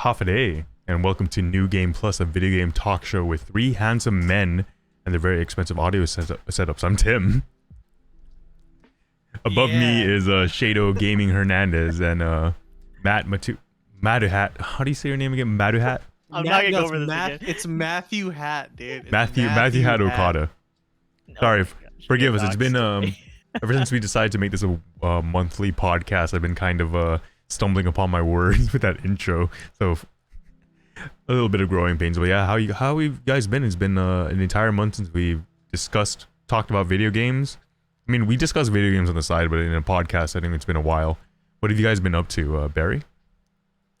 Hafaday, and welcome to New Game Plus, a video game talk show with three handsome men and their very expensive audio setups. I'm Tim. Above me is Shado Gaming Hernandez and Maduhat. How do you say your name again? Maduhat? I'm not gonna go over this again. It's Matthew Hat, dude. It's Matthew Hat Okada. Sorry, forgive us. It's been ever since we decided to make this a monthly podcast, I've been kind of stumbling upon my words with that intro. So a little bit of growing pains. But yeah, how have you guys been? It's been an entire month since we talked about video games. I mean, we discussed video games on the side, but in a podcast, I think it's been a while. What have you guys been up to, Barry?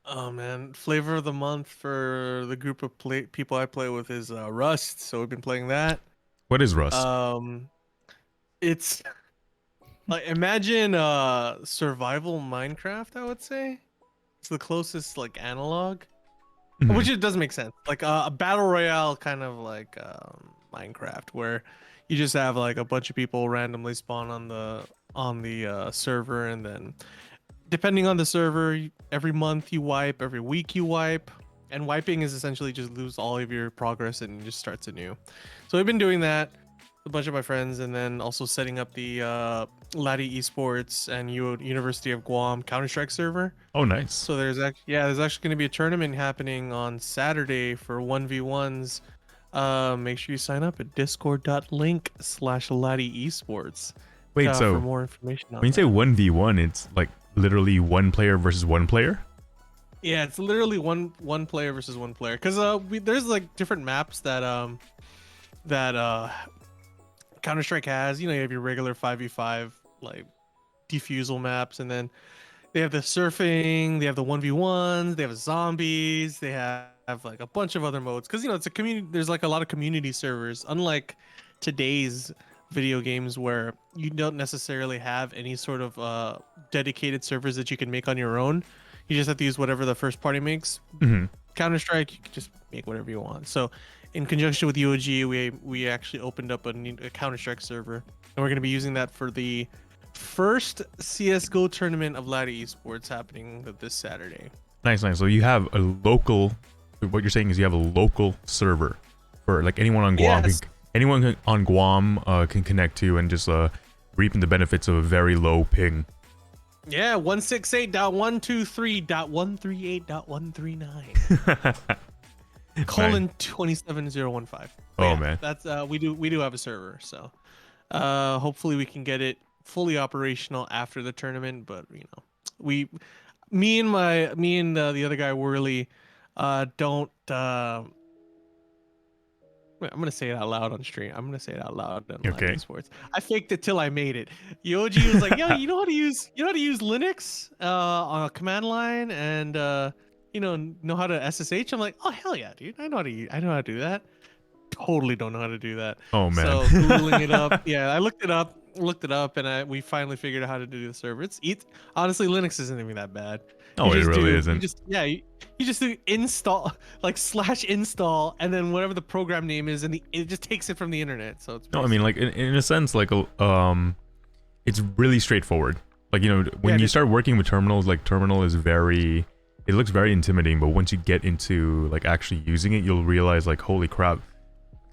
Oh man, flavor of the month for the group of people I play with is Rust. So we've been playing that. What is Rust? It's like imagine survival Minecraft. I would say it's the closest like analog, which it does make sense. Like a battle royale kind of like Minecraft, where you just have like a bunch of people randomly spawn on the server, and then depending on the server, every month you wipe, every week you wipe, and wiping is essentially just lose all of your progress and just starts anew. So we've been doing that with a bunch of my friends, and then also setting up the Lati Esports and University of Guam Counter-Strike server. Oh, nice. So there's actually going to be a tournament happening on Saturday for 1v1s. Make sure you sign up at discord.link/Lati Esports. Wait, so for more information on when you say 1v1, it's like literally one player versus one player? Yeah, it's literally one player versus one player. Cause there's like different maps that Counter-Strike has. You know, you have your regular 5v5 like defusal maps, and then they have the surfing, they have the 1v1s, they have zombies, they have like a bunch of other modes. Cause you know it's a community. There's like a lot of community servers, unlike today's video games where you don't necessarily have any sort of dedicated servers that you can make on your own. You just have to use whatever the first party makes. Counter-Strike, you can just make whatever you want. So in conjunction with UOG, we actually opened up a Counter-Strike server, and we're going to be using that for the first CSGO tournament of Lati Esports happening this Saturday. Nice. So you have a local, what you're saying is you have a local server for like anyone on Guam. Yes. Anyone on Guam can connect to and just reaping the benefits of a very low ping. Yeah, 168.123.138.139. colon 27015. Oh man, that's we do have a server, so hopefully we can get it fully operational after the tournament. But you know, me and the other guy Worley don't. I'm gonna say it out loud on stream. I'm gonna say it out loud on Live Esports. I faked it till I made it. Yoji was like, "Yo, you know how to use Linux on a command line, and know how to SSH." I'm like, "Oh hell yeah, dude! I know how to do that." Totally don't know how to do that. Oh man. So googling it up, yeah, I looked it up, and we finally figured out how to do the server. Honestly, Linux isn't even that bad. Oh, it really isn't. You just do install, like /install, and then whatever the program name is, and it just takes it from the internet. So it's no, I mean, like in a sense, like it's really straightforward. Like, you know, when you start working with terminals, like terminal is it looks very intimidating, but once you get into like actually using it, you'll realize like, holy crap,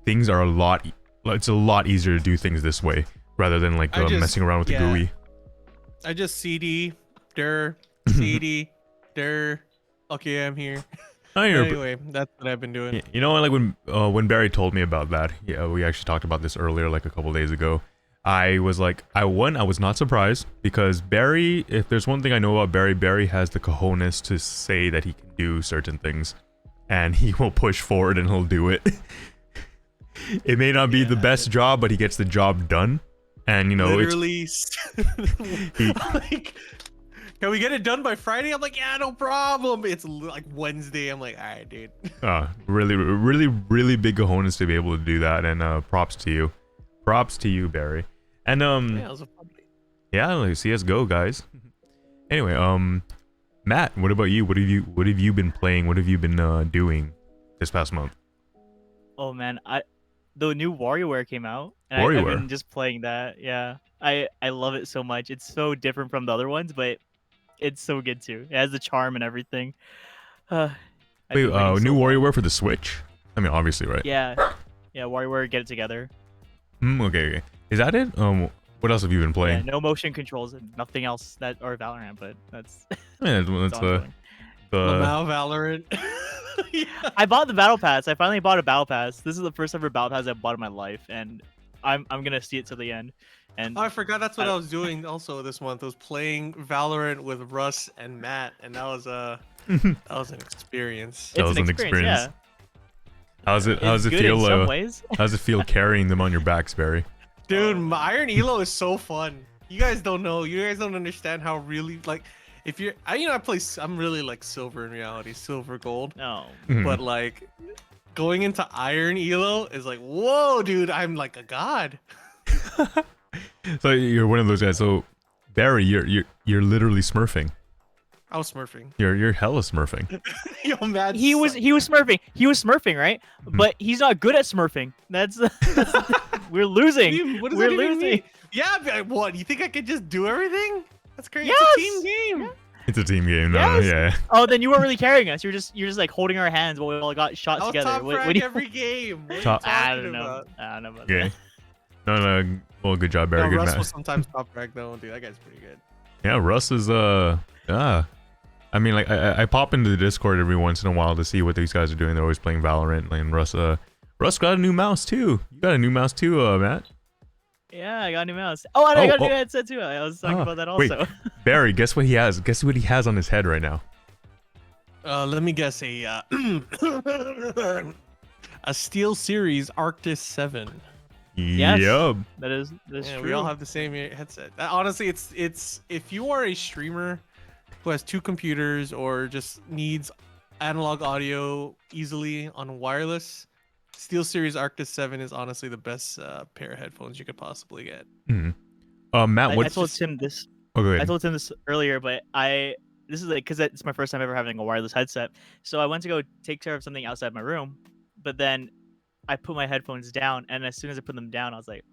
things are it's a lot easier to do things this way rather than like messing around with the GUI. I just CD CD dir. Okay, I'm here. Anyway, that's what I've been doing. You know, like when Barry told me about that, we actually talked about this earlier, like a couple days ago. I was like, I was not surprised, because Barry, if there's one thing I know about Barry has the cojones to say that he can do certain things, and he will push forward and he'll do it. It may not be the best job, but he gets the job done. And you know, literally, like, can we get it done by Friday? I'm like, yeah, no problem. It's like Wednesday. I'm like, all right, dude. Really big cojones to be able to do that, and props to you, Barry. And yeah, it was a fun day. Yeah, like CS:GO, guys. Anyway, Matt, what about you? What have you been playing? What have you been doing this past month? Oh man, the new WarioWare came out, and I've been just playing that. Yeah, I love it so much. It's so different from the other ones, but it's so good too. It has the charm and everything. Wait, new WarioWare for the Switch? I mean, obviously, right? Yeah, WarioWare Get It Together. Okay. Is that it? What else have you been playing? Yeah, no motion controls and nothing else or Valorant, but that's. Yeah, that's the Lamau Valorant. Yeah. I bought the Battle Pass. I finally bought a Battle Pass. This is the first ever Battle Pass I've bought in my life, and I'm gonna see it to the end. And oh, I forgot that's what I was doing also this month. I was playing Valorant with Russ and Matt, and that was that was an experience. That was an experience. Yeah. How's it feel? In some ways. How's it feel carrying them on your backs, Barry? Dude, my Iron Elo is so fun. You guys don't know. You guys don't understand how really like. If you're, I'm really like silver in reality, silver gold. No. But like, going into Iron Elo is like, whoa, dude, I'm like a god. So you're one of those guys. So Barry, you're literally smurfing. I was smurfing. You're hella smurfing. Yo, mad. He was smurfing. He was smurfing, right? But he's not good at smurfing. That's we're losing. What does we're that even losing. mean? Yeah, but what? You think I could just do everything? That's crazy. Yes! It's a team game. Yeah. It's a team game. No, Yes. yeah. Oh, then you weren't really carrying us. You're just like holding our hands while we all got shot I was together. top What frag do you- every game. What are you Top- I talking don't know. about? I don't know about Okay. that. No. Well, good job, Barry. No, Good Russ match. was sometimes top frag though, dude. That guy's pretty good. Yeah, Russ is I mean, like I pop into the Discord every once in a while to see what these guys are doing. They're always playing Valorant, and Russ got a new mouse too. You got a new mouse too, Matt. Yeah, I got a new mouse. Oh, and I got a new headset too. I was talking about that Wait. also. Barry, guess what he has? Guess what he has on his head right now? Let me guess a Steel Series Arctis 7. Yes. Yup. That's Yeah, true. we all have the same headset. Honestly, it's if you are a streamer who has two computers or just needs analog audio easily on wireless, Steel Series Arctis 7 is honestly the best pair of headphones you could possibly get. Matt, I what's told Tim this. Oh, go ahead. I told Tim this earlier, but this is like because it's my first time ever having a wireless headset. So I went to go take care of something outside my room, but then I put my headphones down, and as soon as I put them down, I was like,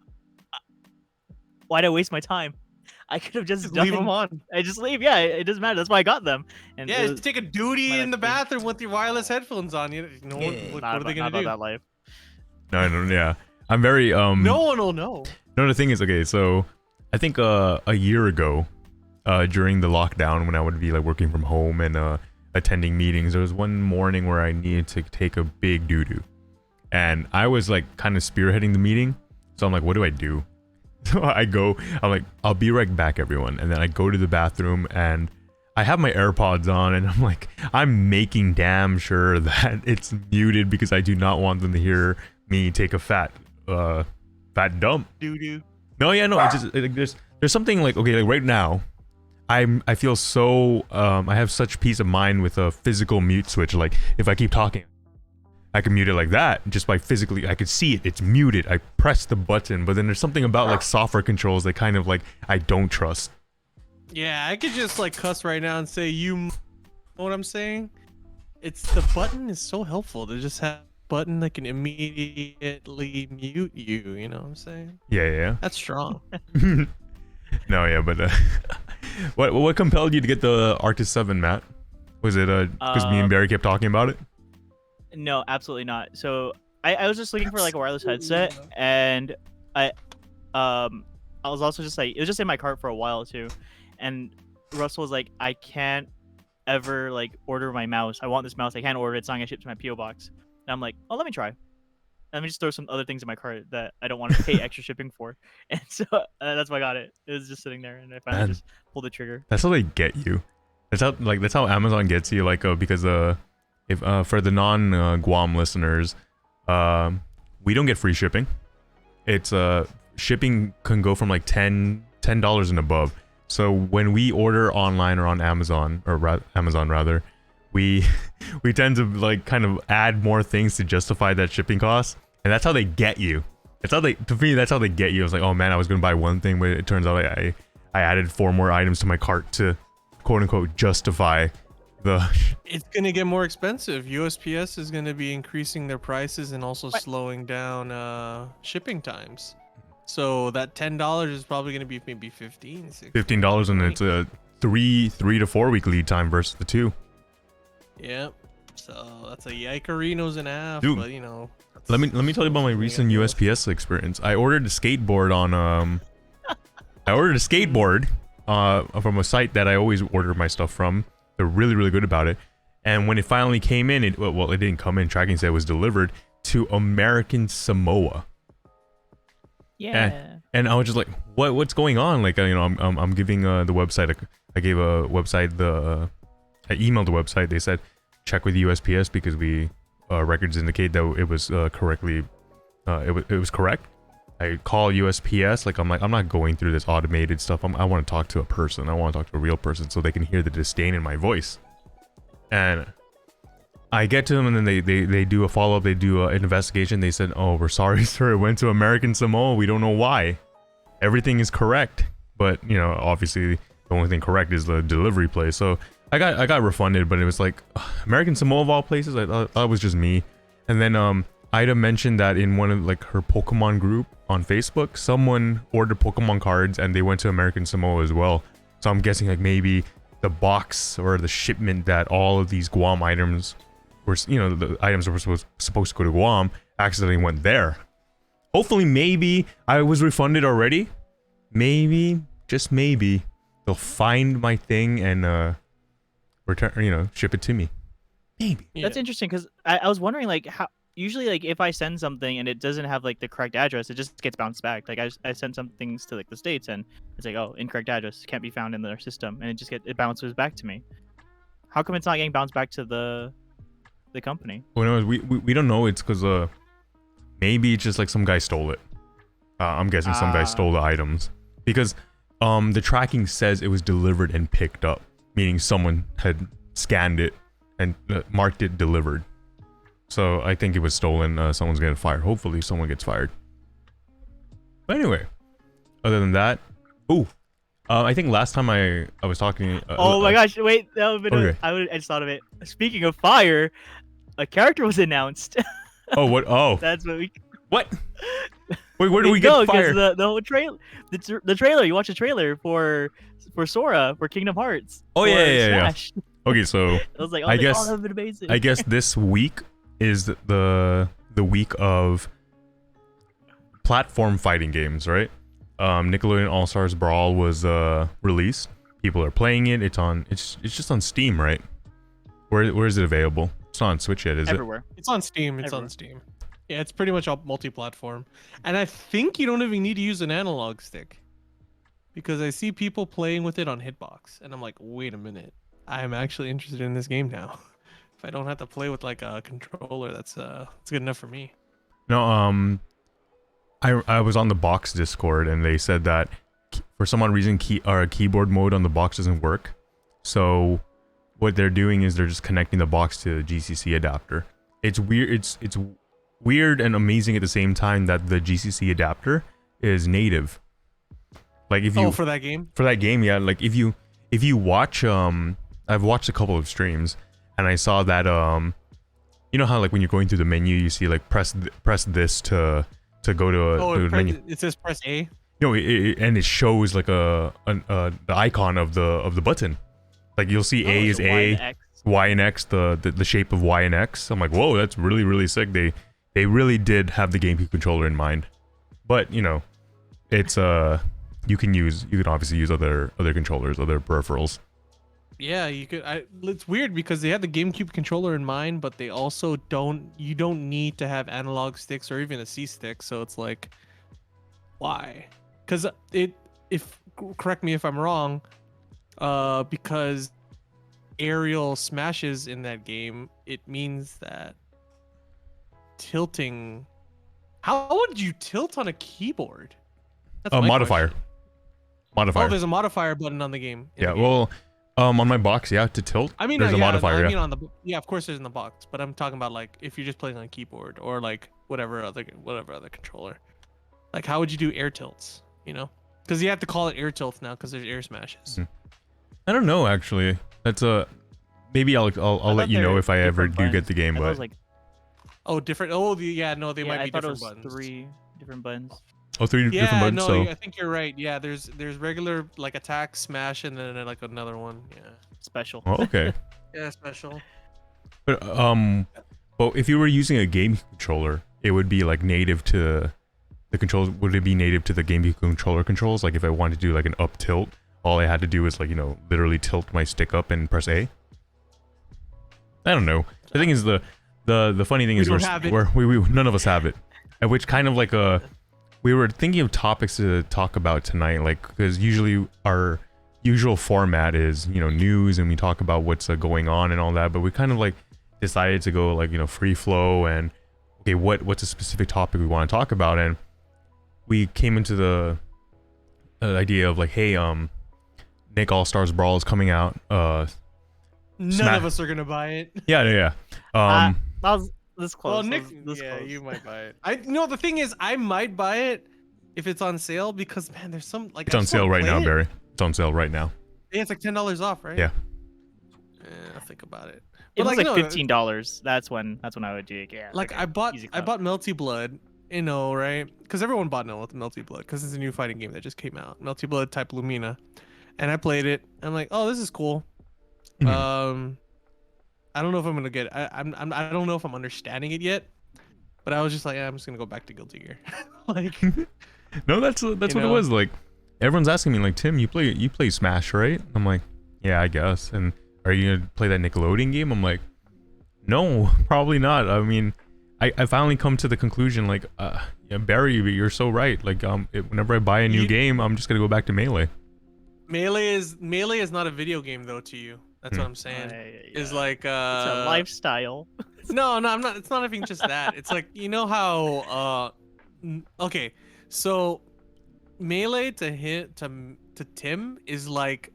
"Why'd I waste my time? I could have just Leave them on. I just leave. Yeah, it doesn't matter. That's why I got them. And Yeah, it just was- take a duty my in the thing. bathroom with your wireless headphones on. You know what are they gonna do? That life. No, yeah. I'm very No one will know. No, the thing is, okay, so I think a year ago, during the lockdown when I would be like working from home and attending meetings, there was one morning where I needed to take a big doo-doo. And I was like kind of spearheading the meeting. So I'm like, what do I do? So I'm like, I'll be right back, everyone. And then I go to the bathroom and I have my AirPods on and I'm like, I'm making damn sure that it's muted because I do not want them to hear me take a fat dump. Doo-doo. No, yeah, no, it's just like there's something like, okay, like right now, I feel so I have such peace of mind with a physical mute switch. Like if I keep talking, I can mute it like that just by physically. I could see it. It's muted. I press the button, but then there's something about like software controls that kind of like I don't trust. Yeah, I could just like cuss right now and say you know what I'm saying? It's the button is so helpful to just have a button that can immediately mute you know what I'm saying? Yeah. That's strong. No, yeah, but what compelled you to get the Arctis 7, Matt? Was it because me and Barry kept talking about it? No, absolutely not. So I was just looking for like a wireless headset, and I was also just like, it was just in my cart for a while too, and Russell was like, I can't ever like order my mouse. I want this mouse. I can't order it. It's not gonna ship to my PO box. And I'm like, oh, let me try. Let me just throw some other things in my cart that I don't want to pay extra shipping for. And so that's why I got it. It was just sitting there, and I finally just pulled the trigger. That's how they get you. That's how Amazon gets you. Like because if for the non Guam listeners, we don't get free shipping. It's shipping can go from like $10 and above. So when we order online or on Amazon Amazon rather, we tend to like kind of add more things to justify that shipping cost, and that's how they get you. That's how they get you. I was like, oh man, I was gonna buy one thing, but it turns out I added 4 more items to my cart to quote unquote justify the. It's gonna get more expensive. USPS is gonna be increasing their prices and also slowing down shipping times. So that $10 is probably gonna be maybe $15, and it's a 3 to 4 week lead time versus the 2. Yeah. So that's a Yikerinos and a half. Dude, But you know. Let me tell you about my recent USPS experience. I ordered a skateboard on I ordered a skateboard from a site that I always order my stuff from. They're really, really good about it. And when it finally came in, it didn't come in. Tracking said it was delivered to American Samoa. Yeah. And I was just like, what's going on? Like, you know, I'm giving the website. I gave a website I emailed the website. They said check with USPS because we records indicate that it was correctly it was correct. I call USPS, like I'm not going through this automated stuff. I want to talk to a person. I want to talk to a real person so they can hear the disdain in my voice. And I get to them, and then they do a follow-up. They do an investigation. They said, "Oh, we're sorry, sir. It went to American Samoa. We don't know why. Everything is correct, but you know, obviously, the only thing correct is the delivery place." So I got refunded, but it was like American Samoa of all places. I thought it was just me. And then Ida mentioned that in one of like her Pokemon group on Facebook, someone ordered Pokemon cards and they went to American Samoa as well. So I'm guessing like maybe the box or the shipment that all of these Guam items were, you know, the items were supposed to go to Guam accidentally went there. Hopefully, maybe I was refunded already. Maybe, just maybe, they'll find my thing and return, you know, ship it to me. Maybe. That's interesting because I was wondering like how usually like if I send something and it doesn't have like the correct address, it just gets bounced back. Like I sent some things to like the States and it's like, oh, incorrect address can't be found in their system, and it bounces back to me. How come it's not getting bounced back to the company? Well, no, we don't know. It's because maybe it's just like some guy stole it. I'm guessing some guy stole the items because the tracking says it was delivered and picked up, meaning someone had scanned it and marked it delivered. So I think it was stolen. Someone's getting fired. Hopefully someone gets fired. But anyway, other than that, I think last time I was talking. Oh my gosh! Wait, that would have been Okay. I just thought of it. Speaking of fire, a character was announced. Oh, what? Oh, That's what we. what? Wait, where do we get fired? The whole trailer, the trailer. You watch the trailer for Sora for Kingdom Hearts. Oh, for yeah. Smash. Okay, so I was like, oh, I they guess- all have been amazing. I guess this week is the week of platform fighting games, right? Nickelodeon All Stars Brawl was released. People are playing it. It's just on Steam, right? Where is it available? It's not on Switch yet, is it? everywhere. It's on Steam. It's Everywhere. on Steam. Yeah, it's pretty much all multi-platform. And I think you don't even need to use an analog stick. Because I see people playing with it on Hitbox. And I'm like, wait a minute. I'm actually interested in this game now. If I don't have to play with like a controller, that's good enough for me. No, I was on the box Discord and they said that for some odd reason keyboard mode on the box doesn't work. So what they're doing is they're just connecting the box to the GCC adapter. It's weird. It's weird and amazing at the same time that the GCC adapter is native. Like if you For that game? for that game, yeah. Like if you watch I've watched a couple of streams and I saw that you know how like when you're going through the menu you see like press this to go to a menu. It says press A. You know, and it shows like the icon of the button. Like you'll see A is So A, Y and X. Y and X, the shape of Y and X. I'm like, whoa, that's really, really sick. They really did have the GameCube controller in mind. But you know, it's you can obviously use other controllers, other peripherals. Yeah, you could. It's weird because they had the GameCube controller in mind, but they also don't. You don't need to have analog sticks or even a C stick. So it's like, why? Because correct me if I'm wrong. Because aerial smashes in that game, it means that tilting. How would you tilt on a keyboard? That's A my modifier. question. Modifier. Oh, there's a modifier button on the game. in Yeah, the game. well, on my box, yeah, to tilt, I mean, there's a modifier, I yeah. mean, of course, there's in the box, but I'm talking about like if you're just playing on a keyboard or like whatever other controller. Like, how would you do air tilts? You know, because you have to call it air tilts now because there's air smashes. Mhm. I don't know, actually. That's maybe I'll let you know if I ever do get the game, I thought it but was like, Oh, different. Oh, yeah, no, they might I be thought different it was buttons. 3 different buttons. three Yeah, different buttons, no, so I think you're right. Yeah, there's regular like attack, smash, and then like another one. Yeah. Special. oh, okay. Yeah, special. But well, if you were using a game controller, it would be like native to the controls. Would it be native to the GameCube controller controls? Like if I wanted to do like an up tilt, all I had to do was like, you know, literally tilt my stick up and press A. I don't know. The thing is the funny thing is we none of us have it, and which kind of like we were thinking of topics to talk about tonight, like because usually our usual format is, you know, news and we talk about what's going on and all that, but we kind of like decided to go like, you know, free flow and okay, what's a specific topic we want to talk about, and we came into the idea of like, hey, Nick All Stars Brawl is coming out. None of us are gonna buy it. Yeah. That was this close. Well, Nick, this yeah, close. you might buy it. The thing is, I might buy it if it's on sale because man, there's some like it's on sale right now, Barry. It's on sale right now. Yeah, it's like $10 off, right? Yeah. I'll think about it. It But was like, like no, $15. That's when I would do it. Yeah. Like okay, I bought easy clap. Melty Blood, you know, right? Because everyone bought Melty Blood because it's a new fighting game that just came out. Melty Blood type Lumina, and I played it. I'm like, oh, this is cool. Mhm. I don't know if I'm gonna get. I don't know if I'm understanding it yet, but I was just like, yeah, I'm just gonna go back to Guilty Gear. Like, No, that's what it know? was. Like everyone's asking me like, Tim, you play Smash, right? I'm like, yeah, I guess. And are you gonna play that Nickelodeon game? I'm like, no, probably not. I mean, I finally come to the conclusion like, yeah, Barry, you're so right. Like whenever I buy a new game, I'm just gonna go back to Melee. Melee is not a video game though to you. That's what I'm saying. Is like It's a lifestyle. No, I'm not. It's not even just that. It's like, you know how okay, so Melee to Tim is like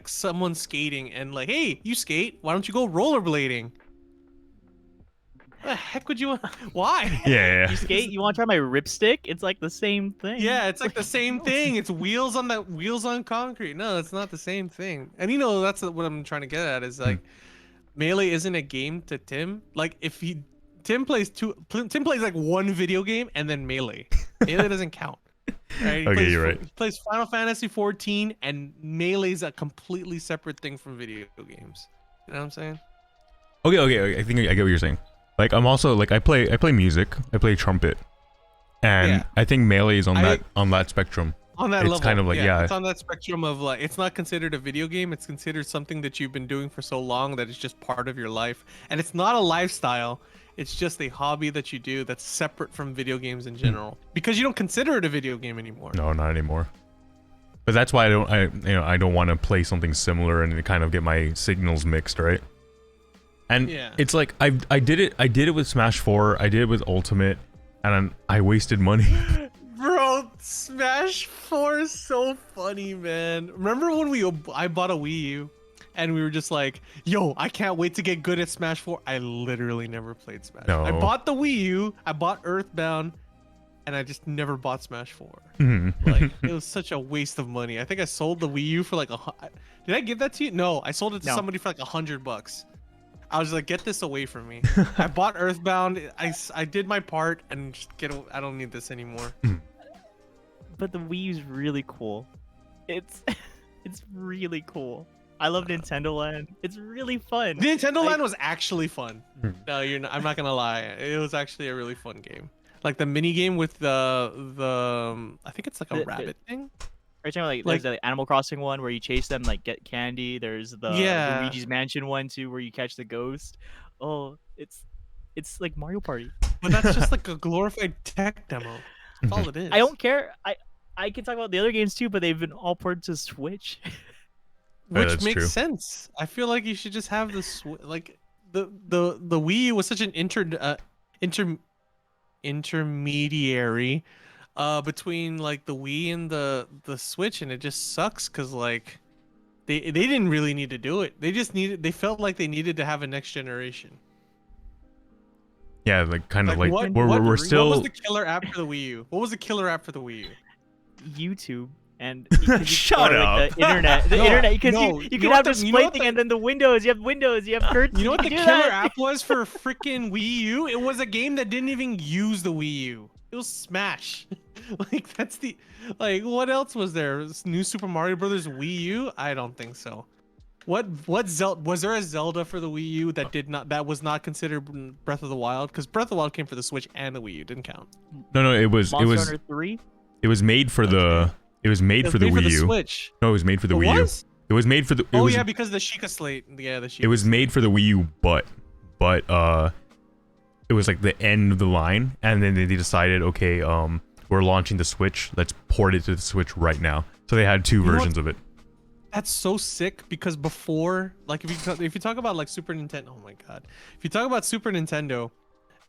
someone skating and like, hey, you skate, why don't you go rollerblading? The heck would you? Why? Yeah. You skate? You want to try my ripstick? It's like the same thing. Yeah, it's like the same thing. It's wheels on concrete. No, it's not the same thing. And you know, that's what I'm trying to get at is like, Melee isn't a game to Tim. Like if Tim plays like one video game and then Melee. Melee doesn't count. Right? Okay, you're right. He plays Final Fantasy 14 and Melee's a completely separate thing from video games. You know what I'm saying? Okay. I think I get what you're saying. Like I'm also like I play music. I play trumpet, and Yeah. I think Melee is on that spectrum. On that It's level, kind of like, yeah. it's on that spectrum of like, it's not considered a video game. It's considered something that you've been doing for so long that it's just part of your life, and it's not a lifestyle. It's just a hobby that you do that's separate from video games in general because you don't consider it a video game anymore. No, not anymore. But that's why I don't want to play something similar and kind of get my signals mixed, right? And Yeah. it's like I did it with Smash 4, I did it with Ultimate, and I wasted money. Bro, Smash 4 is so funny, man. Remember when I bought a Wii U and we were just like, yo, I can't wait to get good at Smash 4. I literally never played Smash. No. I bought the Wii U, I bought Earthbound, and I just never bought Smash 4. Mhm. Like, it was such a waste of money. I think I sold the Wii U for like did I give that to you? No, I sold it to No. somebody for like $100. I was like, get this away from me. I bought Earthbound. I did my part and just I don't need this anymore. But the Wii U's really cool. It's really cool. I love Nintendo Land. It's really fun. Nintendo Like- Land was actually fun. No, I'm not gonna lie. It was actually a really fun game. Like the mini game with the I think it's like a The- rabbit thing. Are you talking like, like- there's the Animal Crossing one where you chase them, like get candy. There's the Yeah. Luigi's Mansion one too, where you catch the ghost. Oh, it's like Mario Party. But that's just like a glorified tech demo. That's all it is. I don't care. I can talk about the other games too, but they've been all ported to Switch. Which that's makes true. sense. I feel like you should just have like the Wii U was such an intermediary between like the Wii and the Switch, and it just sucks because like they didn't really need to do it. They felt like they needed to have a next generation. Yeah, like kind of like what we're still. What was the killer app for the Wii U? What was the killer app for the Wii U? YouTube and because you Shut or, like, up. the internet, No, because no, you you can know have what the the- you know display what thing the- and then the windows. You have windows. You have curtains. You know what the can killer do that. app was for freaking Wii U? It was a game that didn't even use the Wii U. It was Smash. Like that's the what else was there? New Super Mario Brothers Wii U? I don't think so. What Zelda was there a Zelda for the Wii U that was not considered Breath of the Wild? Because Breath of the Wild came for the Switch and the Wii U, didn't count. No, it was Monster Hunter 3. it was made for the it was made for the Wii U. Switch. No, it was made for the It Wii U. was? It was made for the. Oh yeah, because of the Sheikah Slate. Yeah, the Sheikah. It was made for the Wii U, but it was like the end of the line, and then they decided, okay, we're launching the Switch. Let's port it to the Switch right now. So they had two know what? versions of it. That's so sick because before, like, if you talk about like Super Nintendo, oh my god, if you talk about Super Nintendo,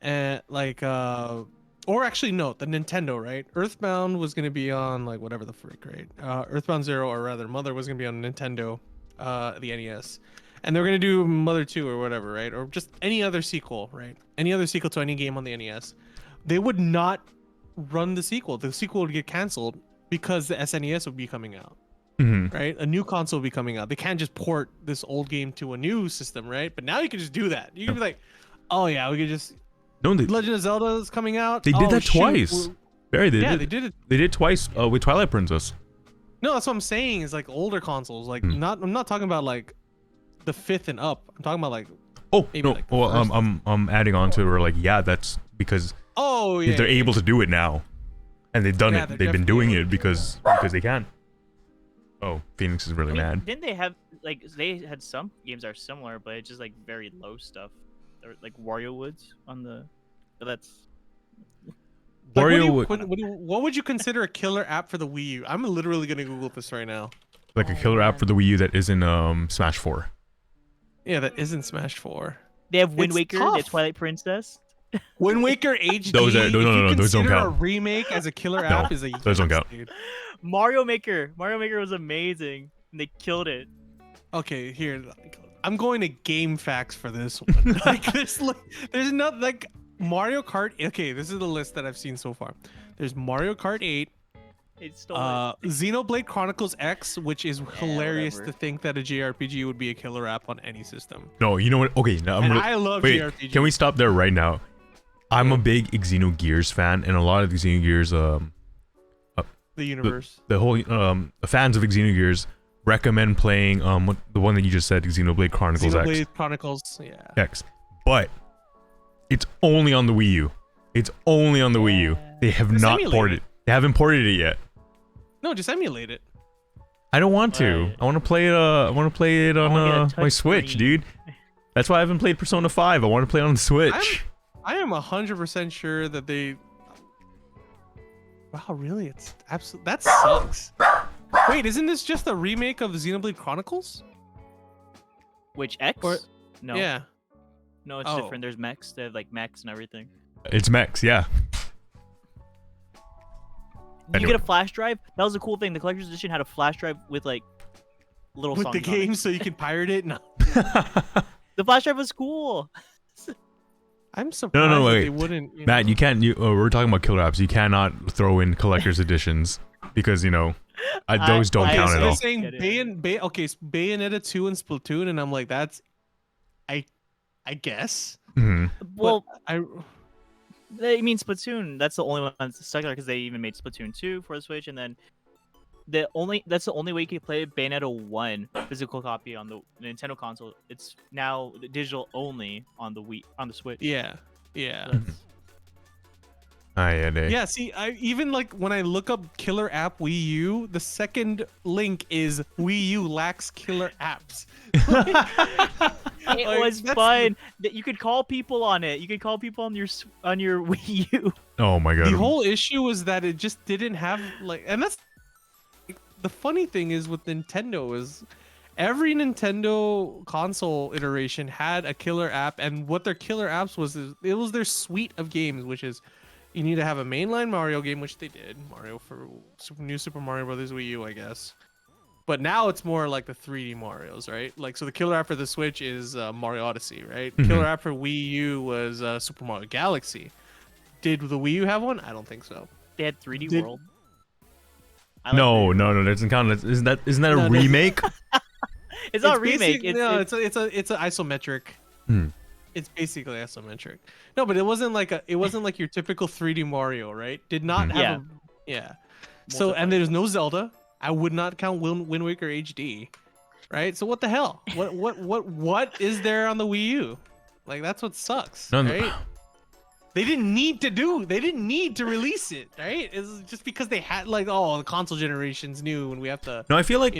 and like or actually no, the Nintendo, right? Earthbound was gonna be on like whatever the frick, right? Earthbound Zero, or rather, Mother was gonna be on Nintendo, the NES, and they're gonna do Mother 2 or whatever, right? Or just any other sequel, right? Any other sequel to any game on the NES, they would not run the sequel. The sequel would get canceled because the SNES would be coming out. Mm-hmm. Right, a new console will be coming out. They can't just port this old game to a new system, right? But now you can just do that. You can be like, oh yeah, we could just No, Legend of Zelda is coming out. they did Oh, that shoot, twice. Barry, they did it. They did twice with Twilight Princess. No, that's what I'm saying. Is like older consoles. Like Hmm. I'm not talking about like the 5th and up. I'm talking about like Oh Maybe no, like the well, first. I'm adding on to it. We're like, yeah, that's because oh yeah. they're able to do it now, and they've done Yeah, it. they're They've been definitely doing able it to. because they can. Oh, Phoenix is really I mean, mad. didn't they have like they had some games that are similar, but it's just like very low stuff, or like Wario Woods on the. But that's Like, Wario what would you consider a killer app for the Wii U? I'm literally gonna Google this right now. like a killer app for the Wii U that isn't Smash 4. Yeah, that isn't Smash 4. they have Wind It's Waker, they have tough. Twilight Princess. Wind Waker HD. Those are- if no, you no, those don't consider a count. remake as a killer No, app is a those don't yes, count. dude. Mario Maker was amazing, and they killed it. Okay, here. I'm going to Game Facts for this one. Like there's not like Mario Kart. Okay, this is the list that I've seen so far. There's Mario Kart 8, It's still Xenoblade Chronicles X, which is hilarious whatever. to think that a JRPG would be a killer app on any system. No, you know what? Okay, now And I love wait, JRPGs. can we stop there right now? I'm a big Xenogears fan, and a lot of the Xenogears, The universe. the whole the fans of Xenogears recommend playing the one that you just said, Xenoblade Chronicles Xenoblade X. Chronicles. Yeah. X, but it's only on the Wii U. It's only on the Wii U. They have Just not emulate ported. it. They haven't ported it yet. No, just emulate it. I don't want to. Right. I want to play it. I want to play it wanna get on a my touch Switch, screen. dude. That's why I haven't played Persona 5. I want to play it on the Switch. I am 100% sure that they. Wow, really? It's absolute. That sucks. Wait, isn't this just a remake of Xenoblade Chronicles? Which X? Or- No, Yeah. no, it's Oh. different. There's mechs. They have like mechs and everything. It's Mex, yeah. You Anyway. get a flash drive. That was a cool thing. The collector's edition had a flash drive with like little With songs the on it. game, so you can pirate it. No, The flash drive was cool. I'm surprised no, that wait. they wouldn't. Matt, you can't. We're talking about killer apps. You cannot throw in collector's editions because those don't I- count so at they're all. saying Get it. Bayonetta 2 and Splatoon, and I'm like, that's, I guess. Mhm. Well, I I mean Splatoon. That's the only one that's stuck there because they even made Splatoon 2 for the Switch, and then that's the only way you can play Bayonetta 1 physical copy on the Nintendo console. It's now digital only on the Switch. yeah. So that's- Yeah, see, I even like when I look up killer app Wii U, the second link is Wii U lacks killer apps. It Like, was that's- fun. That you could call people on it. You could call people on your Wii U. Oh my god. The whole issue was that it just didn't have like, and that's the funny thing is with Nintendo is every Nintendo console iteration had a killer app, and what their killer apps was is it was their suite of games, which is you need to have a mainline Mario game, which they did, Mario for New Super Mario Brothers Wii U, I guess. But now it's more like the 3D Mario's, right? Like, so the killer app for the Switch is Mario Odyssey, right? Mhm. Killer app for Wii U was Super Mario Galaxy. Did the Wii U have one? I don't think so. They had 3D Did- World. I like No, 3D no, World. that doesn't count. Isn't that a No, that- remake? It's not a remake. basic- no, it's a isometric. Hmm. It's basically isometric. No, but it wasn't like your typical 3D Mario, right? Did not Hmm. have yeah. So and there's no Zelda. I would not count Wind Waker HD. right? So what the hell? What is there on the Wii U? Like that's what sucks, No, right? They didn't need to release it, right? It's just because they had like, oh, the console generation's new and we have to. No, I feel like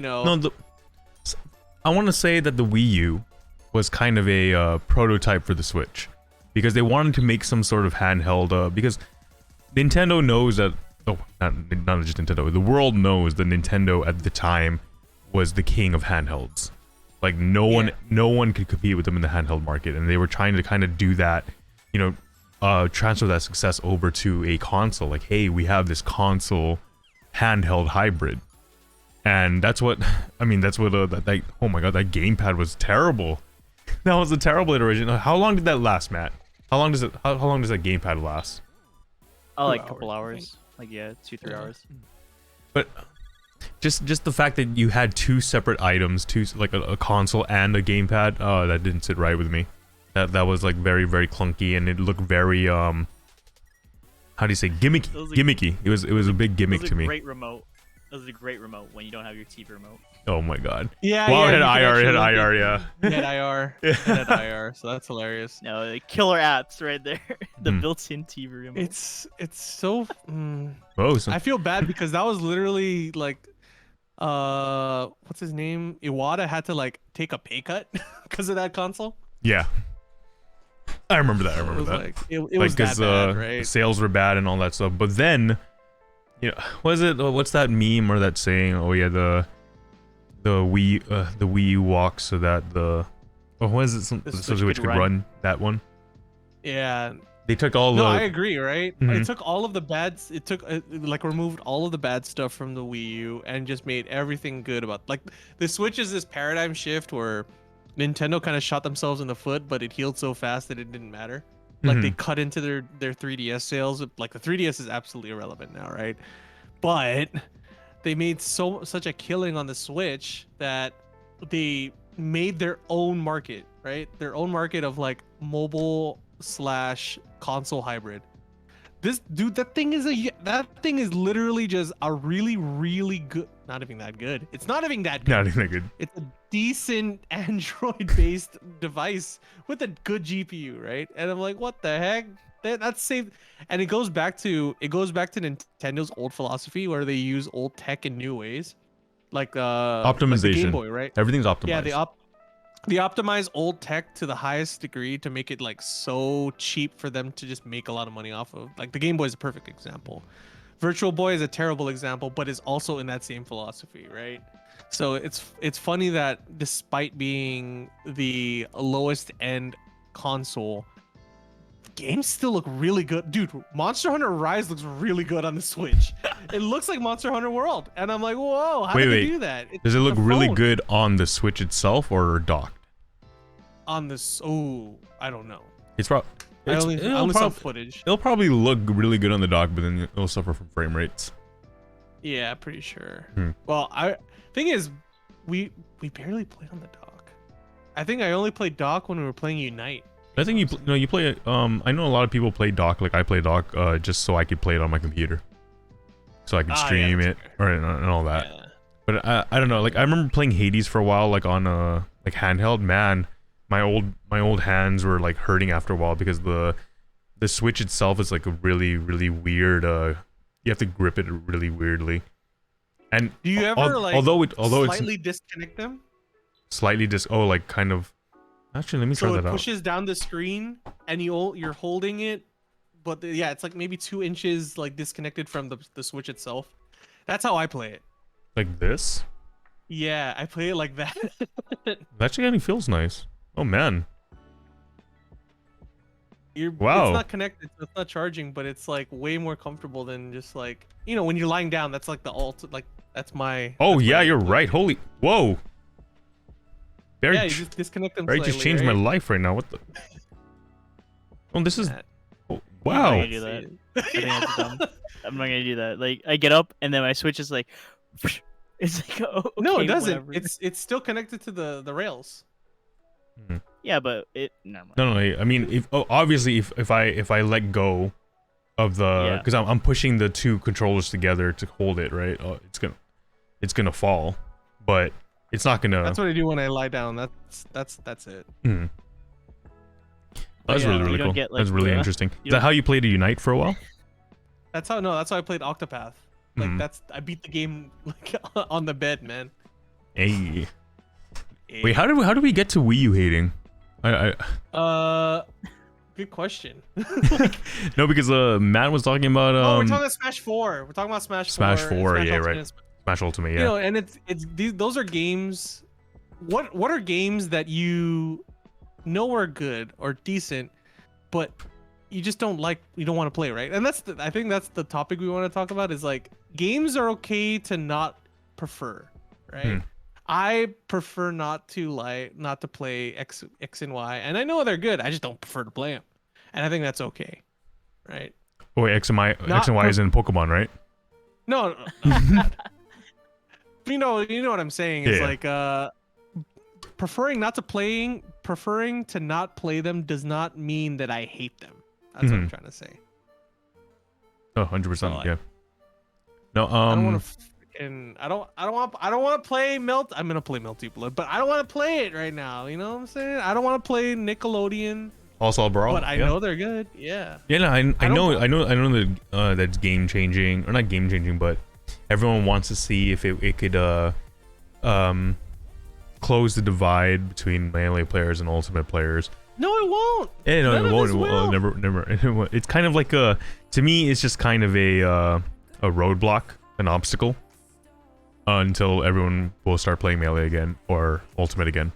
I want to say that the Wii U was kind of a prototype for the Switch because they wanted to make some sort of handheld. Because Nintendo knows that. Oh, not just Nintendo. The world knows that Nintendo at the time was the king of handhelds. Like no one could compete with them in the handheld market, and they were trying to kind of do that, transfer that success over to a console. Like, hey, we have this console handheld hybrid, and that's what oh my god, that gamepad was terrible. That was a terrible iteration. How long did that last, Matt? How long does that gamepad last? Oh, like a 2 couple hours, I hours. think. Like, yeah, 2-3 hours. But just the fact that you had two separate items, like a console and a gamepad, that didn't sit right with me. That was like very, very clunky, and it looked very how do you say, gimmicky? Gimmicky. It was a big gimmick to me. Great remote. That was a great remote when you don't have your TV remote. Oh my god. Yeah. Wow, yeah, it had IR, yeah. It had IR. It had IR. So that's hilarious. No, the killer apps right there. The Hmm. built-in TV remote. It's so. Oh, so, I feel bad because that was literally like, what's his name? Iwata had to like take a pay cut because of that console. yeah. I remember that. It was that. like it was that Because bad, right? sales were bad and all that stuff. But then, what's that meme or that saying? Oh yeah, the Wii U walks so that what is it? So the Switch could run that one. Yeah. They took all the. No, I agree, right? Mhm. It took all of the bad. It took like removed all of the bad stuff from the Wii U and just made everything good about. Like the Switch is this paradigm shift where Nintendo kind of shot themselves in the foot, but it healed so fast that it didn't matter. Like they cut into their 3DS sales. Like the 3DS is absolutely irrelevant now, right? But they made such a killing on the Switch that they made their own market, right? Their own market of like mobile / console hybrid. This dude, that thing is literally just a really, really good. Not even that good. It's not even that good. Not even good. It's a decent Android-based device with a good GPU, right? And I'm like, what the heck? That's safe. And it goes back to Nintendo's old philosophy where they use old tech in new ways, like Optimization. like the Game Boy, right? Everything's optimized. Yeah, they optimize old tech to the highest degree to make it like so cheap for them to just make a lot of money off of. Like the Game Boy is a perfect example. Virtual Boy is a terrible example, but is also in that same philosophy, right? So it's funny that despite being the lowest end console, games still look really good. Dude, Monster Hunter Rise looks really good on the Switch. It looks like Monster Hunter World. And I'm like, whoa, how did they do that? Does it look the really phone. good on the Switch itself or docked? On this, oh, I don't know. It's probably. I only saw footage. It'll probably look really good on the dock, but then it'll suffer from frame rates. Yeah, pretty sure. Hmm. Well, thing is, we barely played on the dock. I think I only played dock when we were playing Unite. I think you play. I know a lot of people play dock. Like I play dock, just so I could play it on my computer, so I could stream it and all that. Yeah. But I don't know. Like I remember playing Hades for a while, like on like handheld. Man, my old hands were like hurting after a while because the Switch itself is like a really, really weird. You have to grip it really weirdly. And Do you ever although slightly it's disconnect them? slightly like kind of. Actually, let me try So that it out. pushes down the screen and you're holding it, but yeah, it's like maybe 2 inches like disconnected from the Switch itself. That's how I play it. Like this. Yeah, I play it like that. It actually kind of feels nice. Oh man. It's Wow. not connected, so it's not charging, but it's like way more comfortable than just like, when you're lying down. That's like the like that's my. Oh that's yeah, my- you're right. Holy whoa. Barry, Yeah, you just disconnect them. Barry just slightly, changed my right? life right now. What the? Oh, this is. That- Oh, I'm not wow. gonna do that. I think that's dumb. I'm not gonna do that. Like I get up and then my Switch is like, it's like oh, No, it okay, doesn't. whatever. It's still connected to the rails. Yeah, but it never mind. No. I mean, obviously, if I let go of the, Yeah. because I'm pushing the 2 controllers together to hold it, right? Oh, it's gonna fall, but it's not gonna. That's what I do when I lie down. That's it. Hmm. That's Yeah, really you really don't cool. get, like, That's really the- interesting. Is you that don't- how you played a Unite for a while? That's how I played Octopath. Like Mhm. I beat the game like on the bed, man. Hey. Wait, how do we get to Wii U hating? Good question. No, because Matt was talking about Oh, we're talking about Smash 4. We're talking about Smash 4, yeah, right. Ultimate. Smash Ultimate, yeah. You know, and those are games. What are games that you know are good or decent, but you just don't like, you don't want to play, right? And I think that's the topic we want to talk about, is like games are okay to not prefer, right? Hmm. I prefer not to play X and Y, and I know they're good. I just don't prefer to play them, and I think that's okay, right? Oh, wait, X and Y Not is in Pokemon, right? No, you know what I'm saying. It's Yeah. like preferring to not play them does not mean that I hate them. That's what I'm Mhm. trying to say. Oh, 100%, So, yeah. No, I don't want to I don't want to play I'm gonna play Melty Blood, but I don't want to play it right now. You know what I'm saying? I don't want to play Nickelodeon, All-Star Brawl. but I yeah. know they're good. Yeah. Yeah, no, I don't- know that that's game changing, or not game changing, but everyone wants to see if it could close the divide between melee players and ultimate players. No, it won't. Yeah, no, None it of won't. this It won't. will. Never. It's kind of like to me, it's just kind of a roadblock, an obstacle, until everyone will start playing melee again or ultimate again.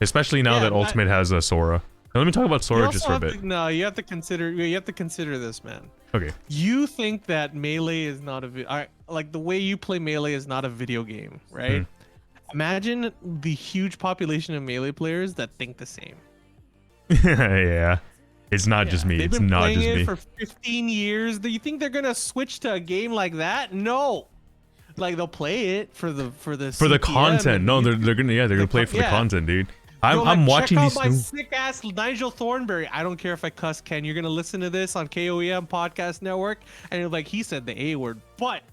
Especially now Yeah, that ultimate has a Sora. Now, let me talk about You Sora also just for a have bit. no, you have to consider this, man. Okay. You think that melee is not like the way you play melee is not a video game, right? Mhm. Imagine the huge population of melee players that think the same. Yeah. It's not just Yeah, me. They've It's been not playing just it me. for 15 years. Do you think they're gonna switch to a game like that? No. Like they'll play it for the CPM content. and No, the- they're gonna play it for the yeah. content, dude. Yo, I'm like, watching check these. out my sick ass Nigel Thornberry. I don't care if I cuss, Ken. You're gonna listen to this on KOEM Podcast Network, and you're like, he said the A word, but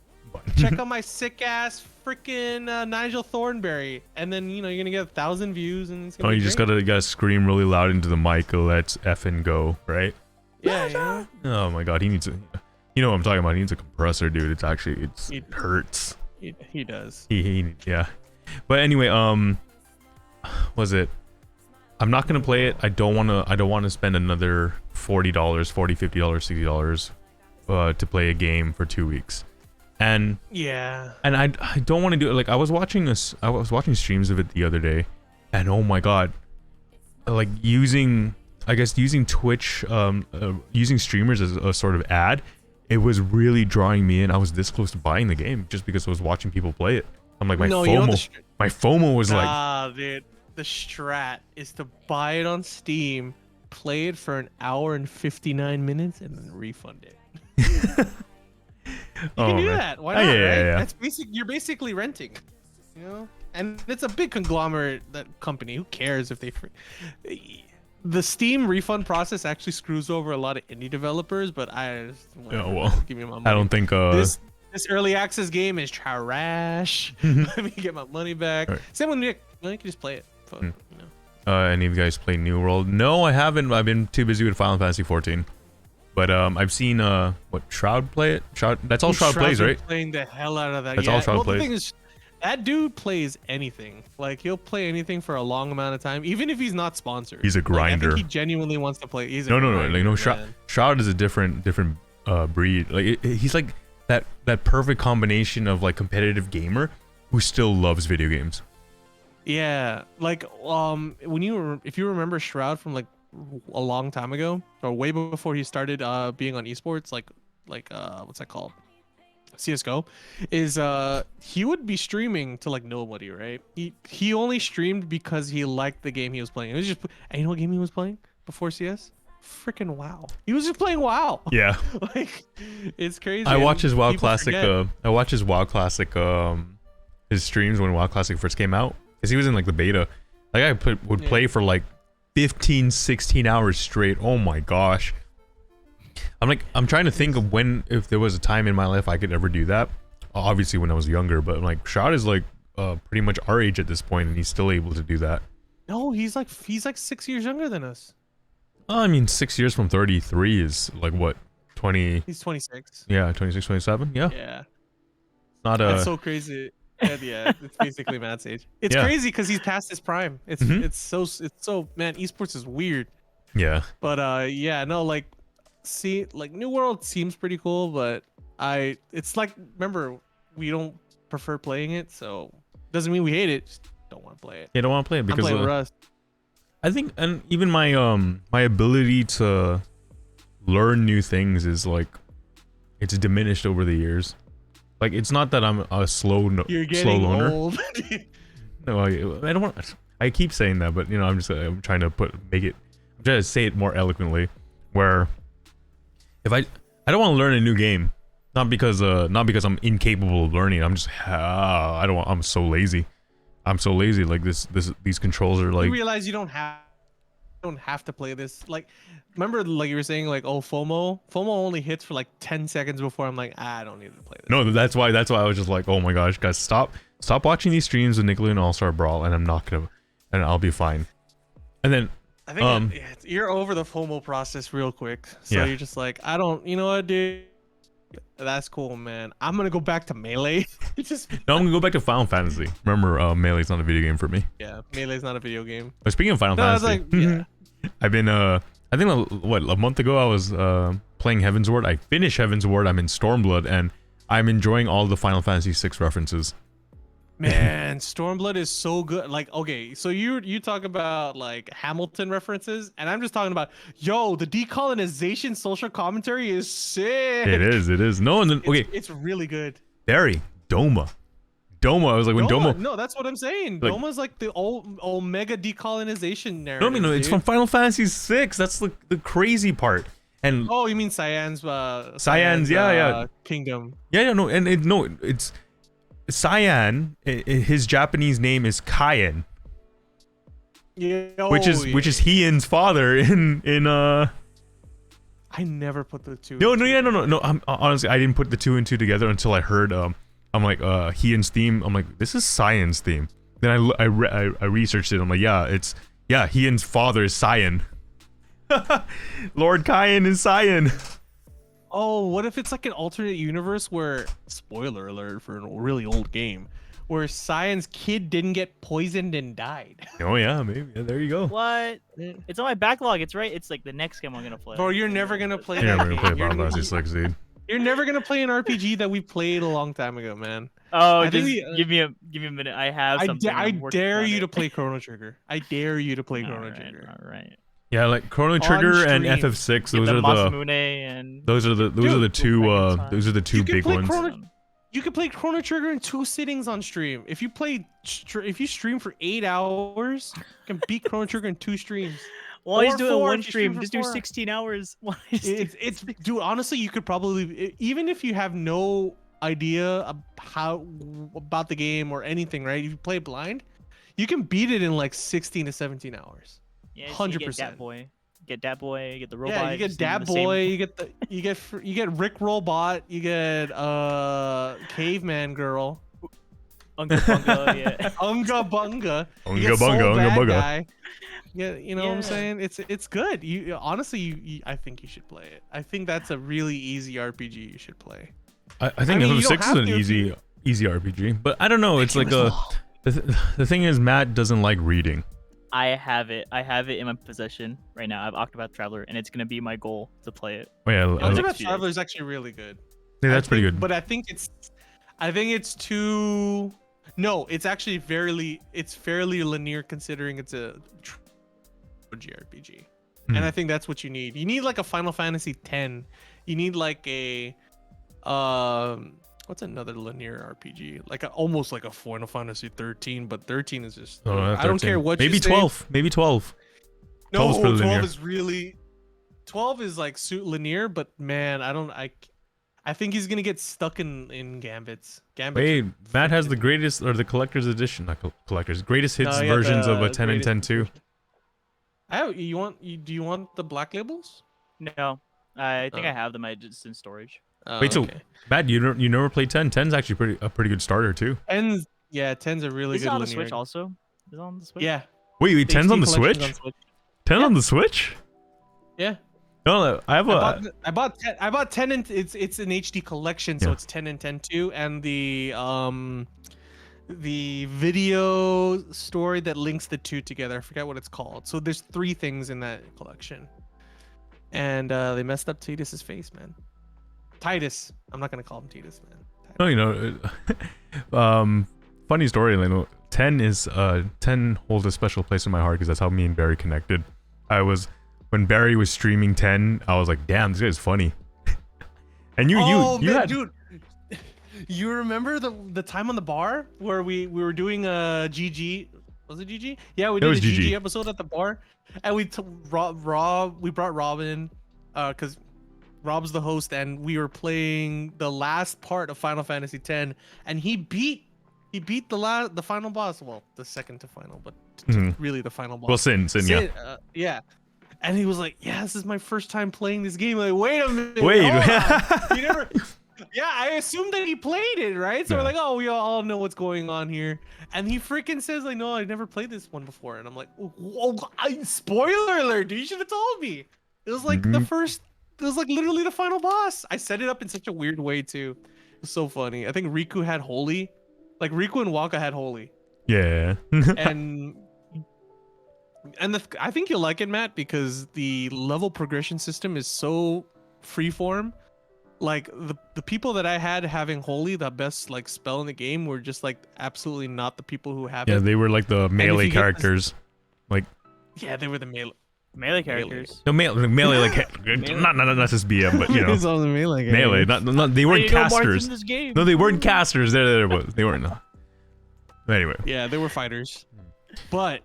check out my sick ass freaking Nigel Thornberry, and then you're gonna get 1,000 views, and it's gonna Oh, be you just great. gotta scream really loud into the mic. Let's effing go, right? yeah. Oh my god, he needs a. You know what I'm talking about? He needs a compressor, dude. It He- hurts. He does. Yeah. But anyway, was it? I'm not gonna play it. I don't wanna spend another $40, $50, $60, to play a game for 2 weeks. And Yeah. I don't want to do it. Like I was watching streams of it the other day, and oh my god, like using Twitch, using streamers as a sort of ad, it was really drawing me in. I was this close to buying the game just because I was watching people play it. I'm like, my FOMO was like, dude, the strat is to buy it on Steam, play it for an hour and 59 minutes, and then refund it. You can do that. Why not? Yeah, right? yeah. That's you're basically renting, and it's a big conglomerate company. Who cares if they? The Steam refund process actually screws over a lot of indie developers, but Oh, well, give me my money. I don't think This early access game is trash. Let me get my money back. Right. Same with Nick. You can just play it. Fuck, any of you guys play New World? No, I haven't. I've been too busy with Final Fantasy 14. But I've seen what Shroud play it. That's all Shroud plays, been right? Playing the hell out of that. That's all Shroud plays. The thing is, that dude plays anything. Like he'll play anything for a long amount of time, even if he's not sponsored. He's a Like, I grinder. think he genuinely wants to play. He's a No. grinder, Like no, man. Shroud is a different breed. Like he's like that perfect combination of like competitive gamer who still loves video games. Yeah, like if you remember Shroud from like a long time ago, or way before he started being on esports, like what's that called? CS:GO, is he would be streaming to like nobody, right? He only streamed because he liked the game he was playing. It was just, and you know what game he was playing before CS? Freaking WoW. He was just playing WoW. Yeah. Like it's crazy. I watch his WoW People Classic. forget. I watch his WoW Classic. His streams when WoW Classic first came out, because he was in like the beta. Like I would play for like 15, 16 hours straight. Oh my gosh. I'm trying to think of if there was a time in my life I could ever do that. Obviously when I was younger, but like Shroud is like pretty much our age at this point, and he's still able to do that. No, he's like 6 years younger than us. I mean, 6 years from 33 is like what, 20? He's 26. Yeah, 26, 27. Yeah, Yeah, not that's so crazy. Yeah, it's basically Matt's age. It's Yeah. crazy because he's past his prime. It's Mhm. it's so man. Esports is weird. yeah. But yeah, no, like, see, like New World seems pretty cool, but it's like, remember, we don't prefer playing it, so doesn't mean we hate it. Just don't want to play it. You don't want to play it I'm because playing Rust. I think, and even my my ability to learn new things is like, it's diminished over the years. Like, it's not that I'm a You're slow getting learner. old. No, I don't want. I keep saying that, but you know, I'm trying to make it. I'm trying to say it more eloquently. Where if I don't want to learn a new game, not because I'm incapable of learning. I'm just I don't want. I'm so lazy. I'm so lazy. Like these controls are like. You realize you don't have to play this. Like, remember, like you were saying, like, oh, FOMO only hits for like 10 seconds before I'm like, I don't need to play this. No, that's why I was just like, oh my gosh, guys, stop watching these streams of Nickelodeon All-Star Brawl, and I'll be fine. And then I think you're over the FOMO process real quick. So Yeah. you're just like, you know what, dude? That's cool, man. I'm gonna go back to Melee. Just no, I'm gonna go back to Final Fantasy. Remember, Melee's not a video game for me. yeah, Melee's not a video game. But speaking of Final No, I was Fantasy, like, yeah. I've been I think a month ago I was playing Heaven's Ward. I finished Heaven's Ward. I'm in Stormblood, and I'm enjoying all the Final Fantasy VI references. Man, Stormblood is so good. Like, okay, so you talk about like Hamilton references, and I'm just talking about, yo, the decolonization social commentary is sick. It is. No, and then okay, It's really good. Barry, Doma. I was like, when Doma. No, that's what I'm saying. Like- Doma's like the Omega decolonization narrative. No, I mean, no, it's dude. from Final Fantasy VI. That's the crazy part. And Oh, you mean Cyan's? yeah. Kingdom. yeah, no, and it's Cyan. His Japanese name is Kaien, Yeah. which is Heian's father in I never put the two. No. Honestly, I didn't put the two and two together until I heard I'm like Heian's theme. I'm like, this is Cyan's theme. Then I researched it. I'm like, yeah, Heian's father is Cyan. Lord Kaien is Cyan. Oh, what if it's like an alternate universe where, spoiler alert for a really old game, where Cyan's kid didn't get poisoned and died? Oh yeah, maybe. Yeah, there you go. What? It's on my backlog. It's right. It's like the next game I'm gonna play. Bro, you're never gonna play Yeah, that we're gonna game. play Final Fantasy VI, dude. You're never gonna play an RPG that we played a long time ago, man. Oh, I think just give me a minute. I have something. I I'm working dare on you it. to play Chrono Trigger. I dare you to play Chrono Alright, Trigger. alright. Yeah, like Chrono Trigger and stream. FF6. Get Those the are the Masamune and those are the Dude, two You can big play ones. You can play Chrono Trigger in 2 sittings on stream. If you stream for 8 hours, you can beat Chrono Trigger in 2 streams. Well, he's Or doing 4 one if you stream stream. for Just do 4. 16 hours. Why is It's dude. Honestly, you could probably, even if you have no idea about the game or anything, right? If you play blind, you can beat it in like 16 to 17 hours. Yeah, so 100%. You get Dat Boy. Get Dat Boy. Get the robot. Yeah, you get just in Dat the same- Boy, you get Rick Robot, you get Caveman Girl, Unga Bunga, yeah. Unga Bunga, you Unga get Soul bunga, unga Bad bunga. Guy. Yeah, you know what I'm Yeah. saying? It's good. You honestly, I think you should play it. I think that's a really easy RPG you should play. I think mean, you FF6 don't is have an to if you- easy RPG, but I don't know. It's like the thing is, Matt doesn't like reading. I have it. I have it in my possession right now. I have Octopath Traveler, and it's gonna be my goal to play it. Oh yeah, Octopath Octopath few Traveler is actually really good. yeah, that's I pretty think- good. But I think it's too. No, it's actually fairly linear considering it's a JRPG. Hmm. And I think that's what you need. You need like a Final Fantasy X. You need like a what's another linear RPG? Like almost like a Final Fantasy 13, but 13 is just Oh, I don't care 13. what Maybe you say. 12. Maybe 12. No, 12 is pretty 12 linear. is really 12 is like linear, but man, I think he's gonna get stuck in Gambits. Gambits. Wait, Matt has the greatest or the collector's edition, not collector's greatest hits No, yeah, versions of a the 10 and 10 too. Do you want the black labels? No, I think Oh. I have them. I just in storage. Oh, Wait, so okay. Matt, you never played 10? 10's actually a pretty good starter too. Yeah, 10's a really Is good it on the linear. Switch also? Is it on the Switch? Yeah. Wait, the 10's on HD the collection's Switch? on 10 Yeah. on the Switch? Yeah. No, I have a. I bought 10 and it's an HD collection, so Yeah. it's 10 and 10 too, and the video story that links the two together. I forget what it's called. So there's 3 things in that collection, and they messed up Titus's face, man. Titus. I'm not gonna call him Titus, man. No, you know, funny story. You know, 10 is 10 holds a special place in my heart because that's how me and Barry connected. When Barry was streaming 10, I was like, damn, this guy's funny. And you man, had dude. You remember the time on the bar where we were doing a GG? Was it GG? Yeah, we did a was GG GG. episode at the bar, and we brought Robin, because Rob's the host, and we were playing the last part of Final Fantasy X, and he beat the final boss. Well, the second to final, but really the final boss. well, Sin, yeah. Yeah. And he was like, "Yeah, this is my first time playing this game." Like, wait a minute. Wait. hold on. You never. Yeah, I assumed that he played it, right? So Yeah. we're like, "Oh, we all know what's going on here." And he freaking says, "Like, no, I never played this one before." And I'm like, "Whoa, spoiler alert, dude! You should have told me." It was like the first. It was like literally the final boss. I set it up in such a weird way too. It was so funny. I think Riku had Holy, like Riku and Waka had Holy, Yeah. and I think you'll like it, Matt, because the level progression system is so freeform. Like the people that I had having Holy, the best like spell in the game, were just like absolutely not the people who have Yeah, it. they were like the melee you get this- characters. Yeah, they were the melee. Melee characters. No, melee like not just BM, but you know, It's all the melee. melee. Not they weren't I know more casters. in this game. No, they weren't casters. They weren't. No. Anyway, Yeah, they were fighters. But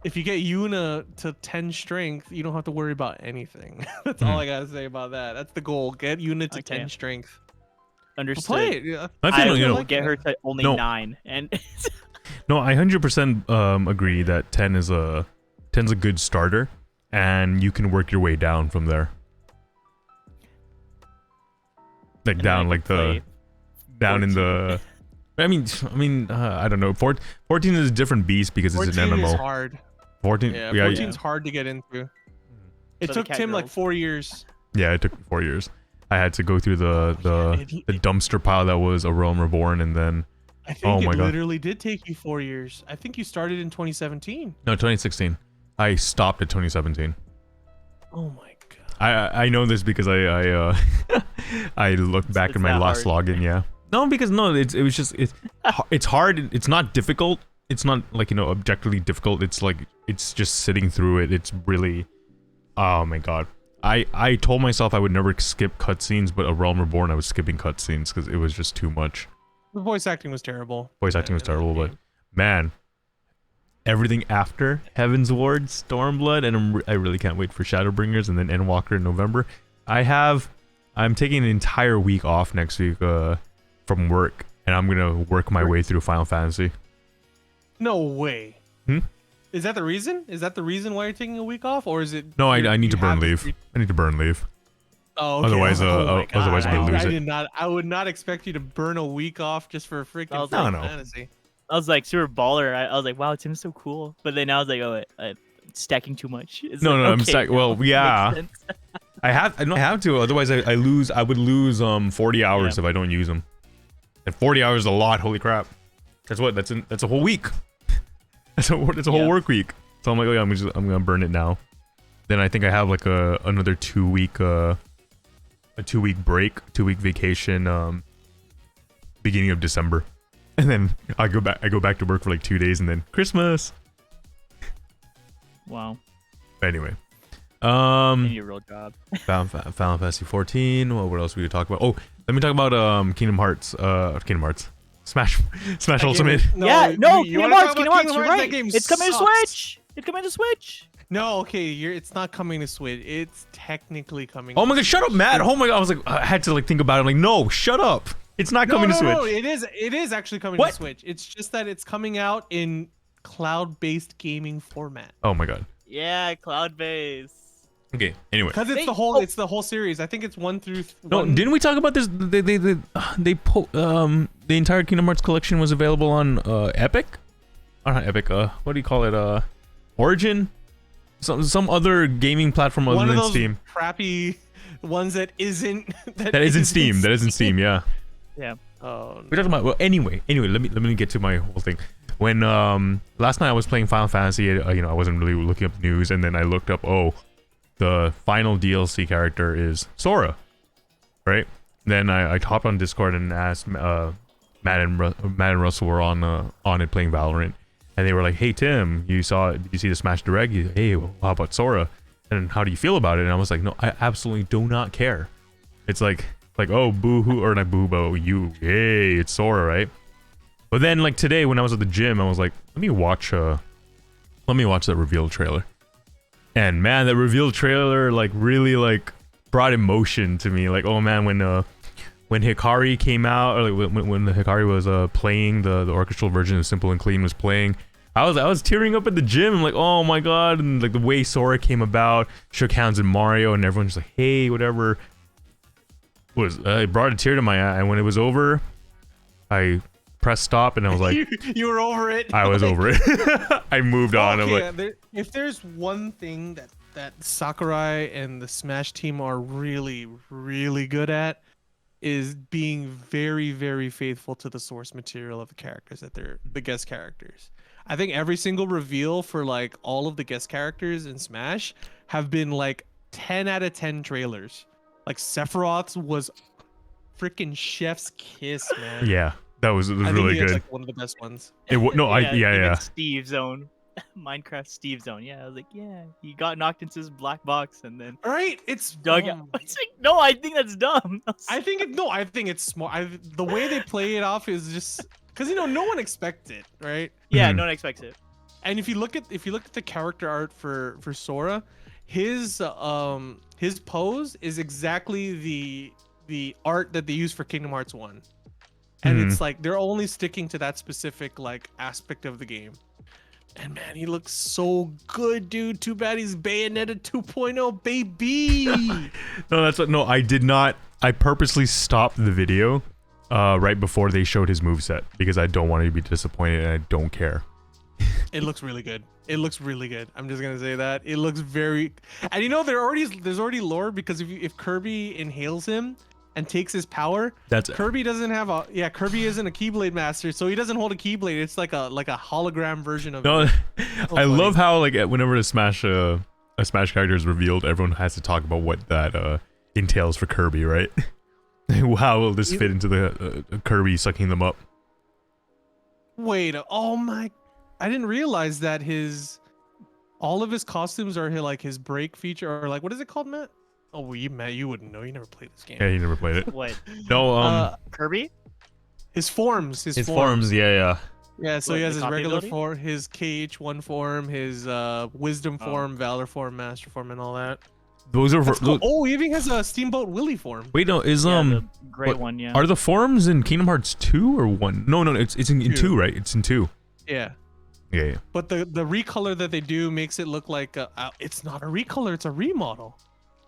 if you get Yuna to 10 strength, you don't have to worry about anything. That's all I gotta say about that. That's the goal. Get Yuna to Okay. 10 strength. Understood. Play it. Yeah. I I feel will you know. get her to only No. 9, and No, I 100% agree that 10's a good starter, and you can work your way down from there. Like and then down, I like can the play down in the. I mean, I don't know. 14 is a different beast because it's an 14 is MMO. hard. 14, Yeah, yeah, 14's hard to get into. It So the took cat Tim like girls. 4 years. yeah. It took me 4 years. I had to go through the dumpster pile that was A Realm Reborn, and then I think Oh it my God. literally did take you 4 years. I think you started in 2017. no 2016. I stopped at 2017. Oh my god. I know this because I I looked back it's at my that last hard. login. Yeah. No, because no, it was just it's hard. It's not difficult. It's not like, you know, objectively difficult. It's like it's just sitting through it. It's really, oh my god. I told myself I would never skip cutscenes, but A Realm Reborn I was skipping cutscenes because it was just too much. The voice acting was terrible. Voice acting was in that terrible, but game. man, everything after Heaven's Ward, Stormblood, and I really can't wait for Shadowbringers and then Endwalker in November. I'm taking an entire week off next week from work, and I'm gonna work my way through Final Fantasy. No way. Hmm? Is that the reason? Is that the reason why you're taking a week off, or is it? No, you're- I need to you burn have to leave. re- I need to burn leave. Oh, okay. Otherwise, I was like, uh, oh my otherwise God. I'm gonna lose I it. did not. I would not expect you to burn a week off just for a freaking I was like, Final no. Fantasy. I was like super baller. I was like, wow, Tim's so cool. But then I was like, oh, I'm stacking too much. It's No, like, no, I'm okay, stack- well, makes yeah. sense. I don't have to. Otherwise, I lose. I would lose 40 hours if I don't use them. And 40 hours is a lot. Holy crap! That's what. That's a whole week. That's a whole Yeah. work week. So I'm like, oh yeah, I'm gonna burn it now. Then I think I have like another 2 week a 2 week break, 2 week vacation, beginning of December, and then I go back to work for like 2 days, and then Christmas. Wow. Anyway, I need a real job. Final Fantasy 14. Well, what else we could talk about? Oh, let me talk about Kingdom Hearts. Smash That Ultimate. game- yeah, no, you Kingdom wanna Hearts, talk Kingdom about Hearts, you're That right. game It's coming to sucks. Switch. It's coming to Switch. No, okay, it's not coming to Switch. It's technically coming. Oh my to god, shut up, Switch. Matt. Oh my god, I was like, I had to like think about it. I'm like, no, shut up. It's not coming to Switch. No, it is actually coming What? to Switch. It's just that it's coming out in cloud-based gaming format. Oh my god. Yeah, cloud base. Okay. Anyway. Because it's They- the whole oh. it's the whole series. I think it's 1 through. No, didn't we talk about this? The entire Kingdom Hearts collection was available on Epic. Not Epic. What do you call it? Origin. Some other gaming platform other one of than those Steam. crappy ones that isn't That isn't Steam. That isn't Steam. Yeah. Yeah. Oh, We're talking about. Well, anyway. Let me get to my whole thing. When last night I was playing Final Fantasy, I wasn't really looking up news, and then I looked up. Oh, the final DLC character is Sora, right? Then I hopped on Discord and asked Matt and Russell were on it playing Valorant, and they were like, "Hey Tim, did you see the Smash Direct? Hey, how about Sora? And how do you feel about it?" And I was like, "No, I absolutely do not care. It's like oh boo hoo or not boo bo you hey it's Sora, right?" But then like today when I was at the gym, I was like, let me watch the reveal trailer. And man, the reveal trailer like really like brought emotion to me. Like, oh man, when Hikari came out, or like when the Hikari was playing the orchestral version of Simple and Clean was playing, I was tearing up at the gym. I'm like, oh my god, and like the way Sora came about, shook hands with Mario, and everyone's like, hey, whatever. It brought a tear to my eye, and when it was over, I pressed stop, and I was like, you were over it. I was over it. I moved on. I'm like, if there's one thing that Sakurai and the Smash team are really, really good at, is being very, very faithful to the source material of the characters that they're the guest characters. I think every single reveal for like all of the guest characters in Smash have been like 10 out of 10 trailers. Like Sephiroth's was freaking chef's kiss, man. yeah, that was I think really it's good. like one of the best ones. Even Steve Zone. Minecraft Steve Zone. Yeah, I was like, yeah, he got knocked into his black box and then All right, it's dug out. It's like, no, I think that's dumb. I think it's smart. The way they play it off is just because no one expects it, right? Yeah, Mhm. no one expects it. And if you look at the character art for Sora, his pose is exactly the art that they use for Kingdom Hearts 1. And it's like they're only sticking to that specific like aspect of the game. And man, he looks so good, dude. Too bad he's Bayonetta 2.0, baby. No, I did not. I purposely stopped the video right before they showed his moveset because I don't want to be disappointed and I don't care. It looks really good. It looks really good. I'm just gonna say that it looks very. And there's already lore because if Kirby inhales him and takes his power, Kirby doesn't have Kirby isn't a Keyblade master, so he doesn't hold a Keyblade. It's like a hologram version of. No, it. I love how like whenever a Smash character is revealed, everyone has to talk about what that entails for Kirby, right? How will this fit into the Kirby sucking them up? Wait, oh my! I didn't realize that all of his costumes are like his break feature, or like what is it called, Matt? Oh, Matt, you wouldn't know. You never played this game. Yeah, he never played it. What? No, Kirby? His forms. his forms, yeah. Yeah, so What, he has the his copy regular ability? form, his KH1 form, his Wisdom form, Valor form, Master form, and all that. Those are That's cool. Oh, he even has a Steamboat Willie form. wait, no, is Yeah, the great what- one, yeah. are the forms in Kingdom Hearts 2 or 1? No, it's in 2, right? It's in 2. Yeah. Yeah. But the recolor that they do makes it look like it's not a recolor, it's a remodel.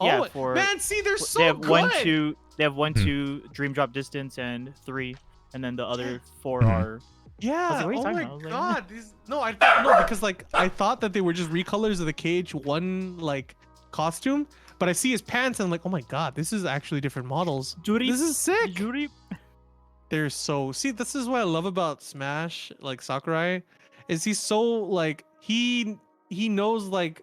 Yeah, Oh, man, see, they're so they have good. They have 1, Hmm. 2, Dream Drop Distance, and 3, and then the other 4 Mhm. are. Yeah. what are you Oh talking my about? I was like, god. No, because like I thought that they were just recolors of the KH1 like costume, but I see his pants and I'm like, oh my god, this is actually different models. Juri, This is sick. Juri. They're so this is what I love about Smash, like Sakurai, is he's so like he knows like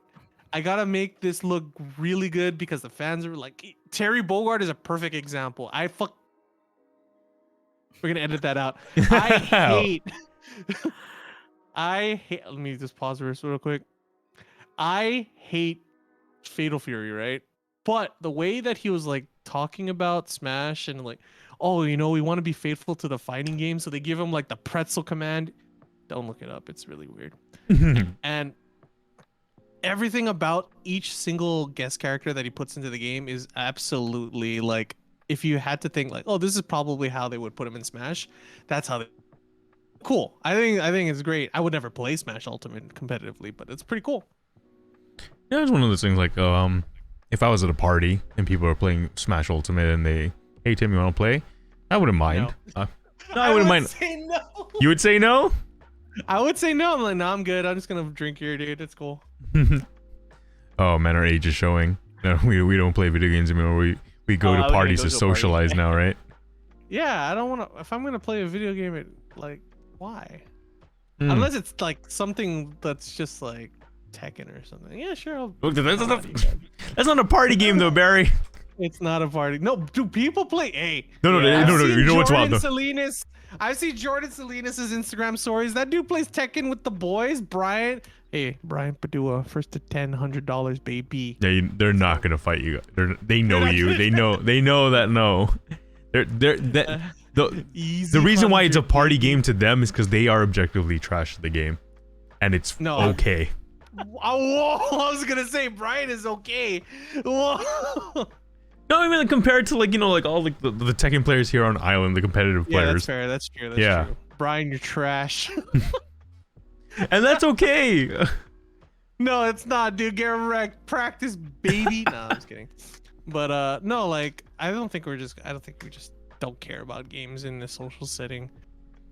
I gotta make this look really good because the fans are like Terry Bogard is a perfect example. We're gonna edit that out. I hate let me just pause this real quick. I hate Fatal Fury, right? But the way that he was like talking about Smash and like, oh, we want to be faithful to the fighting game, so they give him like the pretzel command. Don't look it up; it's really weird. And everything about each single guest character that he puts into the game is absolutely like, if you had to think like, oh, this is probably how they would put him in Smash, that's how they. Cool. I think it's great. I would never play Smash Ultimate competitively, but it's pretty cool. Yeah, it's one of those things like if I was at a party and people are playing Smash Ultimate and they, hey Tim, you want to play? I wouldn't mind. No, I wouldn't mind. Say no. You would say no? I would say no. I'm like, no, I'm good. I'm just gonna drink here, dude. It's cool. Oh man, our age is showing. No, we don't play video games anymore. We go to parties to socialize now, right? Yeah, I don't want to. If I'm gonna play a video game, why? Unless it's like something that's just like Tekken or something. Yeah, sure. Look, that's not a party game though, Barry. It's not a party. No, do people play? Hey. No. You know what's wild though? Salinas. I see Jordan Salinas' Instagram stories. That dude plays Tekken with the boys. Brian. Hey, Brian Padua, first to $10, $100, baby. They're not gonna fight you. They know you. They know that. No. The reason why it's a party game to them is because they are objectively trash at the game, and it's okay. Whoa, I was gonna say Brian is okay. Whoa. No, I mean compared to like like all like the Tekken players here on Island, the competitive players. Yeah, that's fair. That's true. That's true. Brian, you're trash. And that's okay. No, it's not, dude. Get wrecked. Practice, baby. No, I'm just kidding. But no, like I don't think we just don't care about games in the social setting.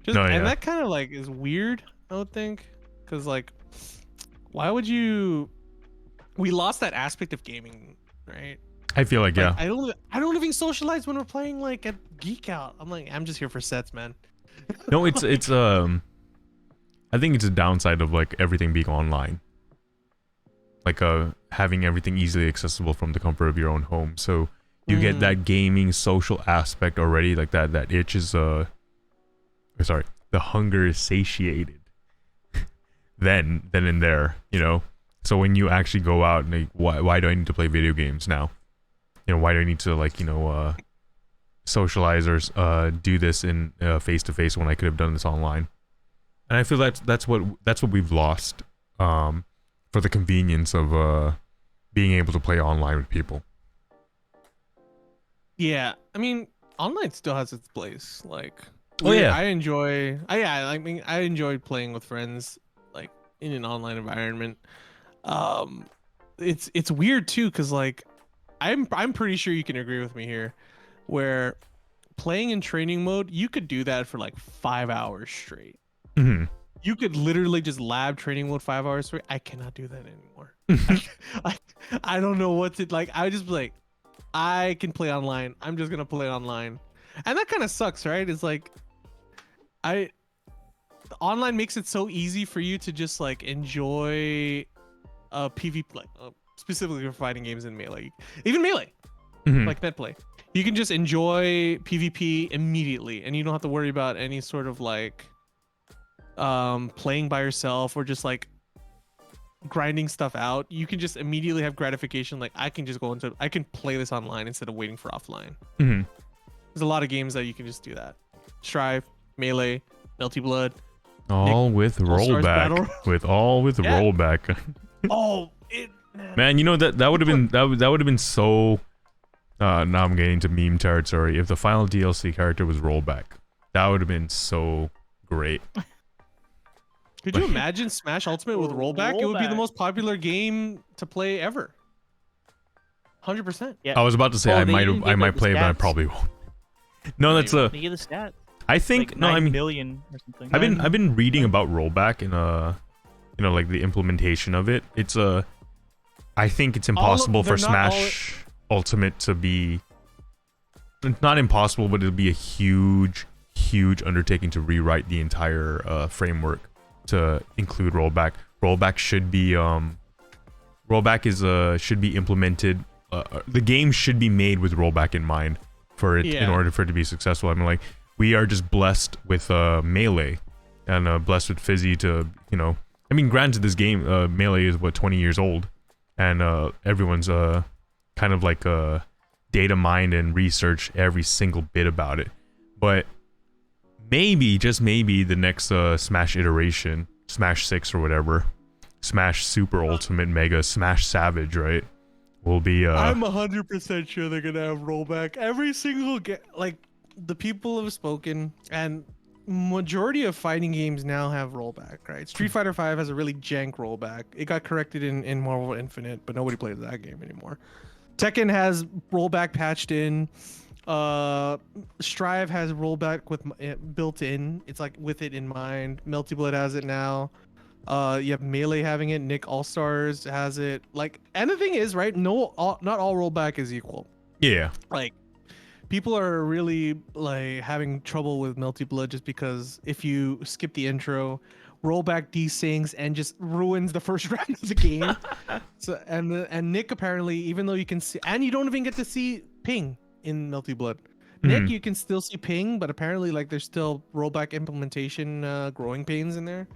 And that kind of like is weird, I would think, because like, why would you? We lost that aspect of gaming, right? I feel like yeah. I don't even socialize when we're playing like at Geek Out. I'm just here for sets, man. No, it's I think it's a downside of like everything being online. Like having everything easily accessible from the comfort of your own home. So you get that gaming social aspect already, like that itch is the hunger is satiated. then and there, So when you actually go out and like, why do I need to play video games now? Why do I need to like, socialize or do this in face to face when I could have done this online? And I feel that's what we've lost for the convenience of being able to play online with people. Yeah, I mean, online still has its place. Like, I enjoy playing with friends like in an online environment. It's weird too, because like I'm pretty sure you can agree with me here, where playing in training mode, you could do that for like 5 hours straight. Mm-hmm. You could literally just lab training mode 5 hours straight. I cannot do that anymore. I don't know what to like. I just be like, I can play online. I'm just gonna play online, and that kind of sucks, right? It's like, online makes it so easy for you to just like enjoy PvP, like specifically for fighting games in Melee, even Melee, like net play. You can just enjoy PvP immediately, and you don't have to worry about any sort of like playing by yourself or just like grinding stuff out. You can just immediately have gratification. Like I can play this online instead of waiting for offline. There's a lot of games that you can just do that. Strive, Melee, Melty Blood, all with rollback. With rollback. Man, that would have been that would have been so. Now I'm getting into meme territory. If the final DLC character was rollback, that would have been so great. Could you imagine Smash Ultimate with rollback? It would be the most popular game to play ever. 100%. Yeah. I was about to say I might play it, but I probably won't. No, that's the stats. I think like no, 9 I mean million or something. I've been reading about rollback and like the implementation of it. It's I think it's impossible for Smash Ultimate to be. It's not impossible, but it'll be a huge undertaking to rewrite the entire framework to include rollback. Rollback should be should be implemented. The game should be made with rollback in mind for it in order for it to be successful. I mean, like we are just blessed with Melee and blessed with Fizzy to I mean, granted, this game Melee is 20 years old, and everyone's kind of like data mined and research every single bit about it, but maybe, just maybe, the next Smash iteration, Smash 6 or whatever, Smash Super Ultimate Mega Smash Savage, right, will be I'm 100% sure they're gonna have rollback. Every single like the people have spoken, and majority of fighting games now have rollback, right? Street Fighter 5 has a really jank rollback. It got corrected in Marvel Infinite, but nobody plays that game anymore. Tekken has rollback patched in. Strive has rollback with built in. It's like with it in mind. Melty Blood has it now. You have Melee having it. Nick All Stars has it. Like, and the thing is, right? Not all rollback is equal. Yeah. Like, people are really like having trouble with Melty Blood just because if you skip the intro, rollback desyncs and just ruins the first round of the game. So and Nick apparently, even though you can see, and you don't even get to see ping in Melty Blood. Nick, you can still see ping, but apparently like there's still rollback implementation growing pains in there.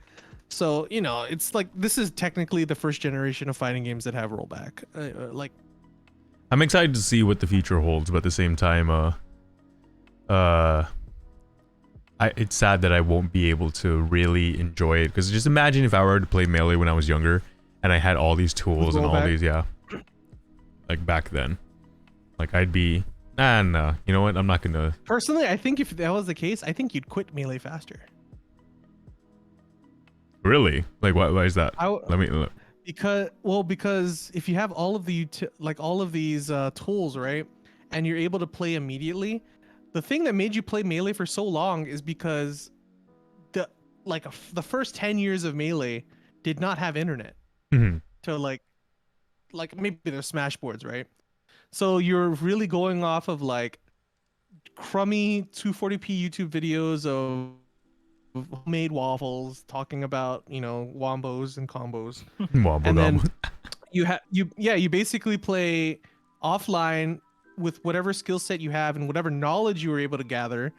So, you know, it's like this is technically the first generation of fighting games that have rollback. Like, I'm excited to see what the future holds, but at the same time, it's sad that I won't be able to really enjoy it. Because just imagine if I were to play Melee when I was younger, and I had all these tools and all these, like back then, like I'd be, no, you know what? I'm not gonna. Personally, I think if that was the case, I think you'd quit Melee faster. Really? Like, why is that? Let me look. Because if you have all of the all of these tools, right, and you're able to play immediately, the thing that made you play Melee for so long is because the first 10 years of Melee did not have internet to like maybe there's Smash boards, right? So you're really going off of like crummy 240p YouTube videos of homemade waffles talking about, you know, wombos and combos. And then you basically play offline with whatever skill set you have and whatever knowledge you were able to gather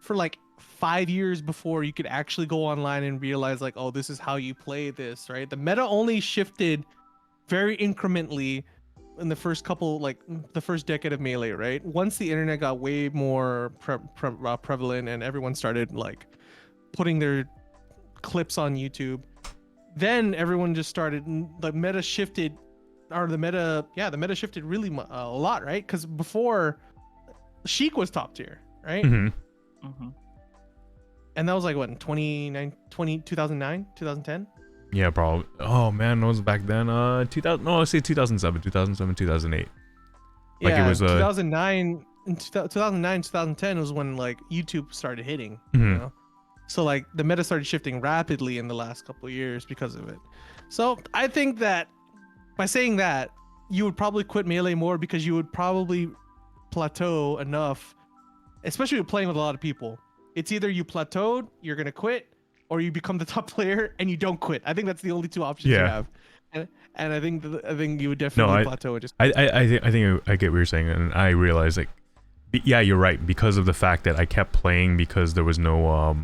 for like 5 years before you could actually go online and realize like, oh, this is how you play this, right? The meta only shifted very incrementally in the first couple, like the first decade of Melee, right? Once the internet got way more prevalent and everyone started like putting their clips on YouTube, then everyone just started, the meta shifted really a lot, right? Because before Sheik was top tier, right? And that was like what, in 2009 2010. Yeah, probably. Oh man, that was back then. 2000. No, let's say 2007, 2008. Like Yeah, it was 2009, 2010 was when like YouTube started hitting. You know? So like the meta started shifting rapidly in the last couple of years because of it. So I think that by saying that, you would probably quit Melee more because you would probably plateau enough, especially with playing with a lot of people. It's either you plateaued, you're gonna quit, or you become the top player and you don't quit. I think that's the only two options you have. And I think you would definitely plateau and just. I think I get what you're saying, and I realize like, yeah, you're right, because of the fact that I kept playing because there was no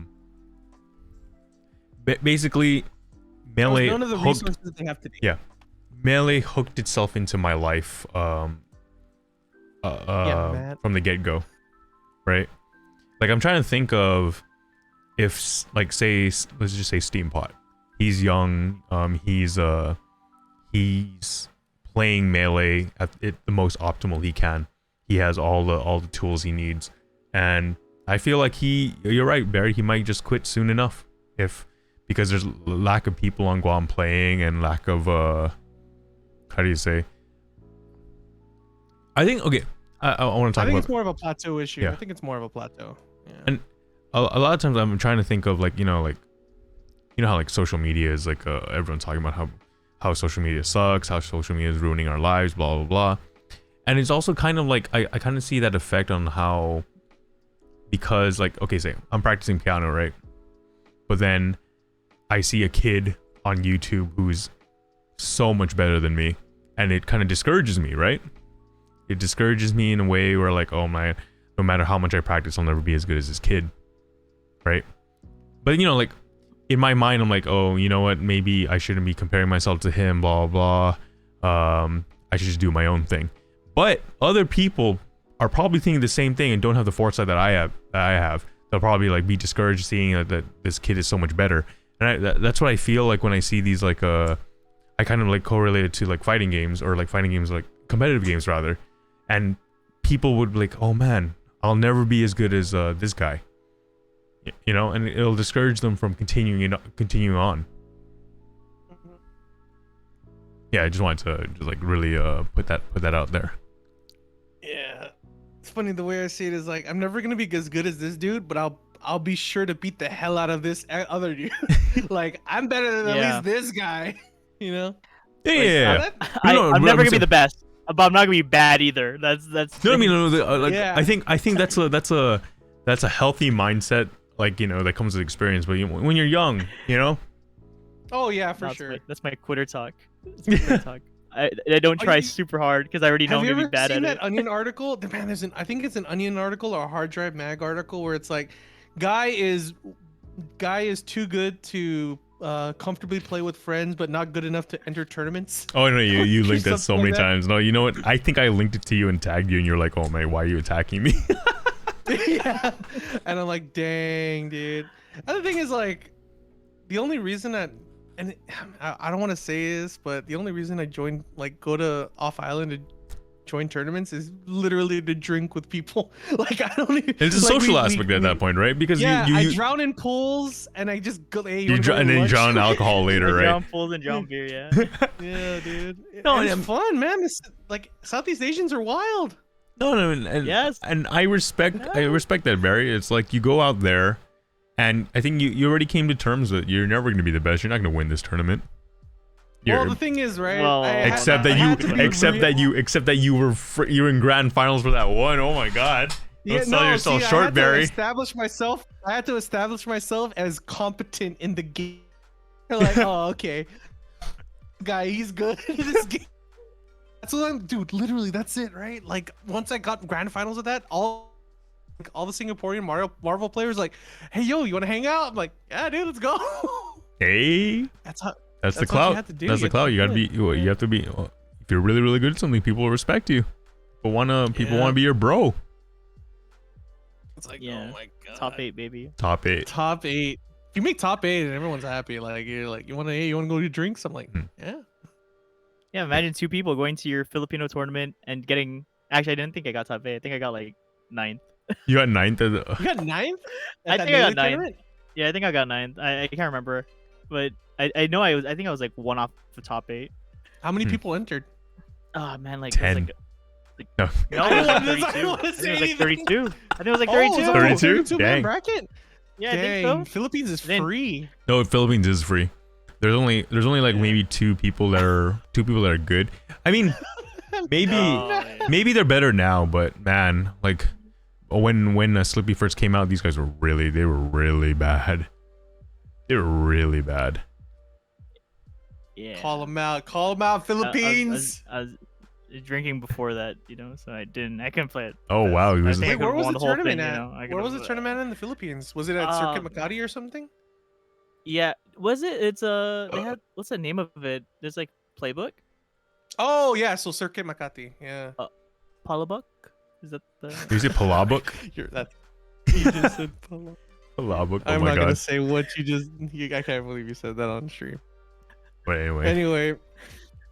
basically Melee none of the resources that they have today. Yeah, Melee hooked itself into my life from the get-go, right? Like I'm trying to think of if like say let's just say Steampot. He's young, he's playing Melee at the most optimal he can. He has all the tools he needs, and I feel like you're right, Barry, he might just quit soon enough because there's lack of people on Guam playing and lack of how do you say? I think I want to talk about. I think it's more of a plateau issue. Yeah. I think it's more of a plateau. Yeah. And a lot of times I'm trying to think of like, you know how like social media is like everyone's talking about how social media sucks, how social media is ruining our lives, blah blah blah. And it's also kind of like I kind of see that effect on how, because like, okay, say I'm practicing piano, right? But then I see a kid on YouTube who's so much better than me, and it kind of discourages me, right? It discourages me in a way where like, oh man, no matter how much I practice, I'll never be as good as this kid, right? But you know, like in my mind, I'm like, oh, you know what? Maybe I shouldn't be comparing myself to him, blah blah. I should just do my own thing. But other people are probably thinking the same thing and don't have the foresight that I have. They'll probably like be discouraged seeing that this kid is so much better. And that's what I feel like when I see these like I kind of like correlate it to like fighting games, or like fighting games, like competitive games rather. And people would be like, oh man, I'll never be as good as this guy. You know, and it'll discourage them from continuing on. Yeah, I just wanted to just like really put that out there. funny. The way I see it is like I'm never gonna be as good as this dude, but I'll be sure to beat the hell out of this other dude. Like I'm better than at Yeah. least this guy. You know? Yeah. I'm never gonna be the best, but I'm not gonna be bad either. That's. No, I mean, like, Yeah. I think that's a healthy mindset, like, you know, that comes with experience. But when you're young, you know. Oh yeah, for That's sure. that's my quitter talk. That's my quitter talk. I don't Oh, try you- super hard because I already know Have I'm you gonna ever be bad seen at that it. Onion article? Man, I think it's an Onion article or a Hard Drive Mag article where it's like, guy is too good to comfortably play with friends, but not good enough to enter tournaments. Oh no, you Or linked that so something many like that. times. No, you know what? I think I linked it to you and tagged you, and you're like, "Oh man, why are you attacking me?" Yeah, and I'm like, dang, dude. Other thing is like, the only reason that, and I don't want to say this, but the only reason I joined, like, go to off island to join tournaments is literally to drink with people. Like I don't even. It's a like, social aspect at that point, right? Because Yeah, I you drown in pools and I just go. Hey, you wanna go and to then lunch? drown in alcohol later, right? Drown pools and drown beer. Yeah. Yeah, dude. No, And it's and- fun, man. It's like Southeast Asians are wild. No, and Yes. and I respect that, Barry. It's like you go out there, and I think you already came to terms with you're never going to be the best. You're not going to win this tournament. Well, You're- the thing is, right? Well, except I had to be that you were you're in grand finals for that one. Oh my god! Don't sell yourself see, short, I had Barry. To establish myself. I had to establish myself as competent in the game. They're like, oh, okay, guy, he's good in this game. That's what I'm, dude. Literally, that's it, right? Like, once I got grand finals of that, all the Singaporean Marvel players like, hey, yo, you want to hang out? I'm like, yeah, dude, let's go. Hey, That's how. that's the That's what you clout. have to do. That's You the have clout. to You gotta do be. it. You have to be. If you're really really good at something, people will respect you. People wanna Yeah. be your bro. It's like, Yeah. oh my god. Top 8, baby. Top 8. Top 8. If you make top 8 and everyone's happy, like you're like, you want to go get drinks? I'm like, Hmm. yeah. Yeah, imagine 2 people going to your Filipino tournament and getting. Actually, I didn't think I got top 8. I think I got like 9th. You got 9th. You got 9th? I At that think I got Melee 9th. tournament? Yeah, I think I got 9th. I can't remember, but I know I was. I think I was like 1 off the top 8. How many Hmm. people entered? Oh man, like 10. It was like No. no, I it don't was like wanna- I 32. don't wanna I think say it was like anything. 32. I think it was like Oh, 32. is that 32? 32 man Dang. bracket? Yeah, I Dang, think so. Philippines is Then- free. No, Philippines is free. There's only like Yeah. maybe two people that are good. I mean, maybe Oh, yeah. maybe they're better now, but man, like when Slippy first came out, these guys were really bad. They were really bad. Yeah. Call them out. Call them out, I- I was- Philippines. I was drinking before that, so I couldn't play it. Oh wow, he I was think I Wait, where could've was won the the whole tournament thing, at? I Where could've- was the tournament in the Philippines? Was it at Circuit Makati or something? Yeah, was it? It's they had what's the name of it? There's like playbook, Oh yeah, so Circuit Makati. Yeah. Palabok. Is that the? you say Palabok? You're that. You just said Palo. Palabok. Oh I'm my not gonna god. say what you just. I can't believe you said that on stream. But anyway, Anyway,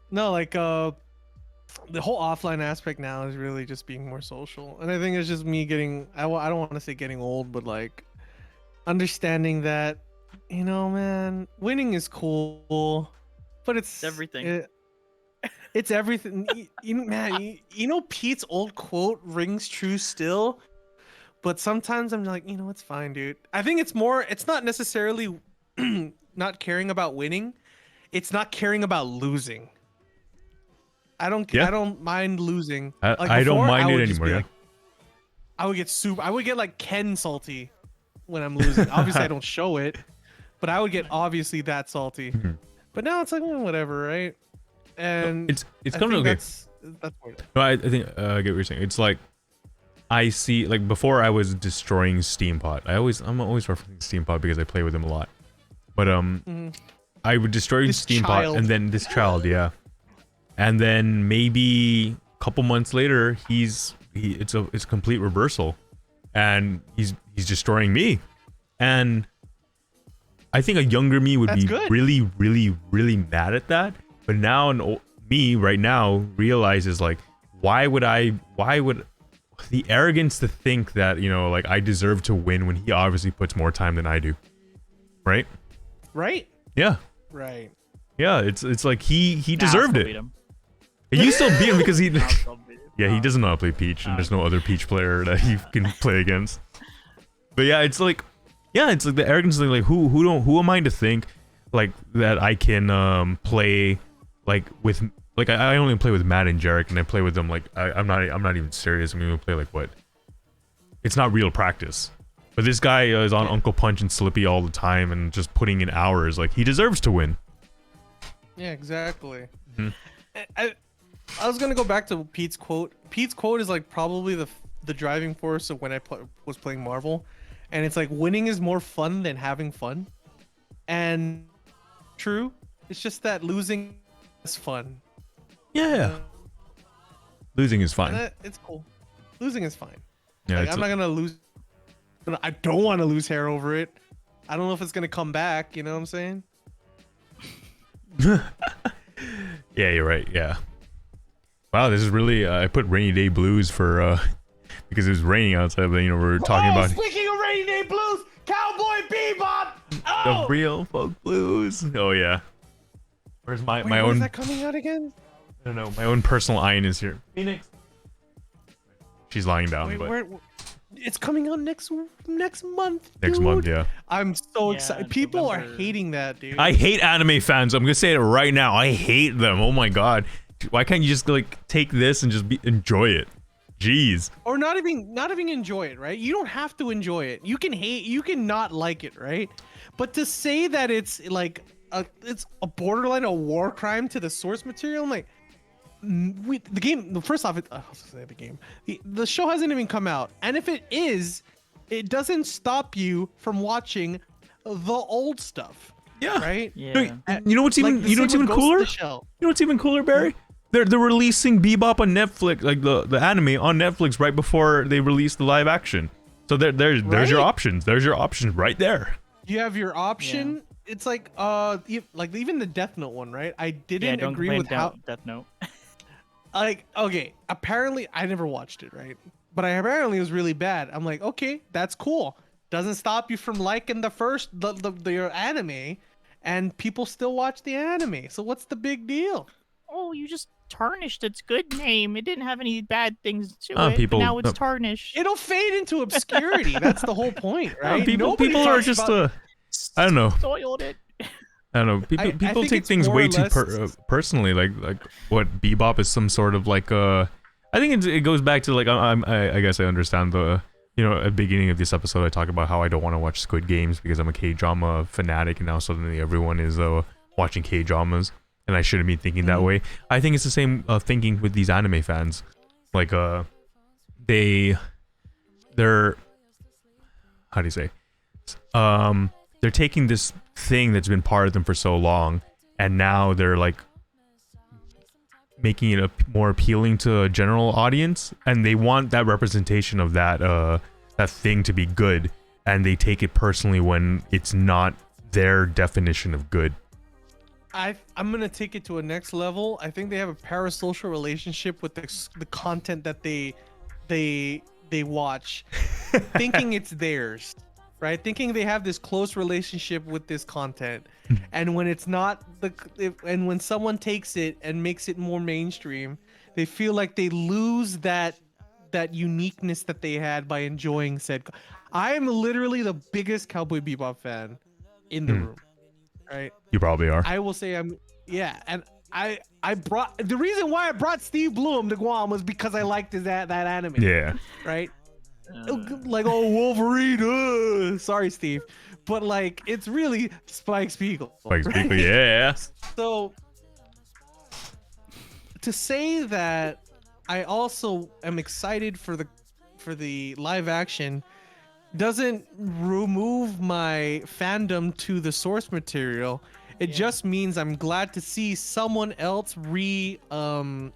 no, like the whole offline aspect now is really just being more social, and I think it's just me getting. I don't want to say getting old, but like understanding that, man, winning is cool, but it's everything. it's everything. Man, Pete's old quote rings true still. But sometimes I'm like, it's fine, dude. I think it's not necessarily not caring about winning. It's not caring about losing. I don't mind losing. I Like, don't before, mind I it would just anymore. be Yeah. like- I would get like Ken salty when I'm losing. Obviously I don't show it, but I would get obviously that salty. Mhm. But now it's like, whatever, right? And It's I kind of think okay. that's weird. No, I think I get what you're saying. It's like I see, like before I was destroying Steampot. I'm always referencing Steampot because I play with him a lot. But Mhm. I would destroy This Steampot child. and then this child, yeah. And then maybe a couple months later, it's a complete reversal, and he's destroying me, and I think a younger me would That's be good. really, really, really mad at that. But now me right now realizes like, why would the arrogance to think that, like I deserve to win when he obviously puts more time than I do, right? Right? Yeah, Right. yeah. It's like he Nah, I'll deserved still it. beat him. And you still beat him because he. I'll still beat him. Yeah, he doesn't know how to play Peach, and there's no other Peach player that he can play against. But yeah, it's like the arrogance thing. Like, who am I to think like that I can play like with like I only play with Matt and Jarek, and I play with them like I'm not even serious. I mean, we play like what? It's not real practice. But this guy is on Uncle Punch and Slippy all the time and just putting in hours. Like, he deserves to win. Yeah, exactly. Mm-hmm. I was gonna go back to Pete's quote. Pete's quote is like probably the driving force of when I was playing Marvel, and it's like winning is more fun than having fun. And true, it's just that losing is fun. Yeah. Losing is fine. It's cool. Losing is fine. Yeah, like, I'm not gonna lose. I don't want to lose hair over it. I don't know if it's gonna come back. You know what I'm saying? Yeah, you're right. Yeah. Wow, this is really. I put rainy day blues for because it was raining outside. But you know, we're talking about. Speaking of rainy day blues, Cowboy Bebop. Oh! The real folk blues. Oh yeah. Where's my Wait, own? Is that coming out again? I don't know. My own personal iron is here. Phoenix. She's lying down. Wait, but it's coming out next month. next dude. month, yeah. I'm so Yeah, excited. People November. are hating that, dude. I hate anime fans. I'm gonna say it right now. I hate them. Oh my god. Why can't you just like take this and just enjoy it? Jeez. Or not even enjoy it, right? You don't have to enjoy it. You can hate. You can not like it, right? But to say that it's like it's a borderline a war crime to the source material, I'm like. The game. First off, the show hasn't even come out, and if it is, it doesn't stop you from watching the old stuff. Yeah. Right. Yeah. You know what's even Like, you know what's same even with Ghost in cooler? the Shell. You know what's even cooler, Barry? They're releasing Bebop on Netflix, like the anime on Netflix right before they release the live action. So there's your Right? options. There's your options right there. You have your option. It's like like even the Death Note one, right? I Yeah, didn't don't agree complain with how. about Death Note. Like, okay, apparently I never watched it, right? But apparently it was really bad. I'm like, okay, that's cool. Doesn't stop you from liking the anime, and people still watch the anime. So what's the big deal? Oh, you just tarnished its good name. It didn't have any bad things to it. people- But now it's no. tarnished. It'll fade into obscurity. That's the whole point, right? Nobody people are talks just about- I don't know. Soiled it. I don't know. I People think take it's things more way or too less- personally. Like what Bebop is some sort of like I think it goes back to like I guess I understand the at the beginning of this episode I talk about how I don't want to watch Squid Games because I'm a K-drama fanatic and now suddenly everyone is watching K-dramas and I shouldn't be thinking that way. I think it's the same thinking with these anime fans. Like they're how do you say? They're taking this thing that's been part of them for so long, and now they're like making it more appealing to a general audience, and they want that representation of that that thing to be good, and they take it personally when it's not their definition of good. I'm gonna take it to a next level. I think they have a parasocial relationship with the content that they watch, thinking it's theirs, right? Thinking they have this close relationship with this content, and when it's not and when someone takes it and makes it more mainstream, they feel like they lose that uniqueness that they had by enjoying said. I am literally the biggest Cowboy Bebop fan in the room, right? You probably are. I will say and I brought the reason why I brought Steve Bloom to Guam was because I liked that anime. Yeah. Right? Like, oh, Wolverine. Sorry, Steve. But like it's really Spike Spiegel. Like right? people, yeah. So to say that I also am excited for the live action doesn't remove my fandom to the source material. It just means I'm glad to see someone else reimagine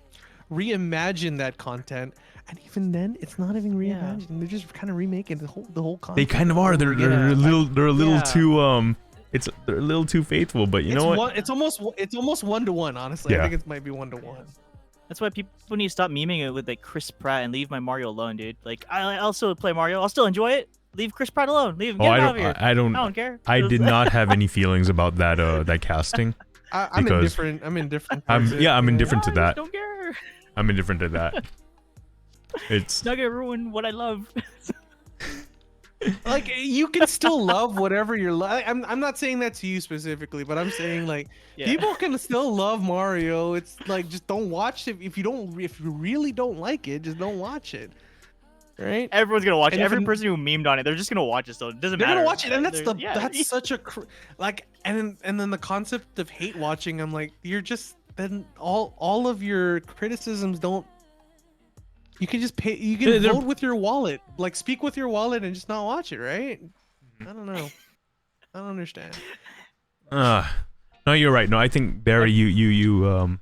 that content. And even then, it's not even reimagining. They're just kind of remaking the whole content. They kind of are. They're a little yeah. too they're a little too faithful. But you know what? It's almost 1-to-1. Honestly, Yeah. I think it might be 1-to-1. That's why people need to stop memeing it with like Chris Pratt and leave my Mario alone, dude. Like I'll still play Mario. I'll still enjoy it. Leave Chris Pratt alone. Leave him. Get him out of here. I don't. I don't care. I did not have any feelings about that that casting. I'm Because indifferent. I'm indifferent. I'm indifferent to I that. just don't care. I'm indifferent to that. It's not gonna ruin what I love. Like you can still love whatever you're like. I'm not saying that to you specifically, but I'm saying like Yeah. people can still love Mario. It's like just don't watch it if you really don't like it, just don't watch it. Right? Everyone's gonna watch And it. if Every an- person who memed on it, they're just gonna watch it. So it doesn't They're matter. gonna watch it, and that's They're- yeah. that's such a like, and then the concept of hate watching. I'm like, you're just then all of your criticisms don't. You can just pay. You can They're- vote with your wallet, like speak with your wallet, and just not watch it, right? I don't know. I don't understand. no, you're right. No, I think Barry, you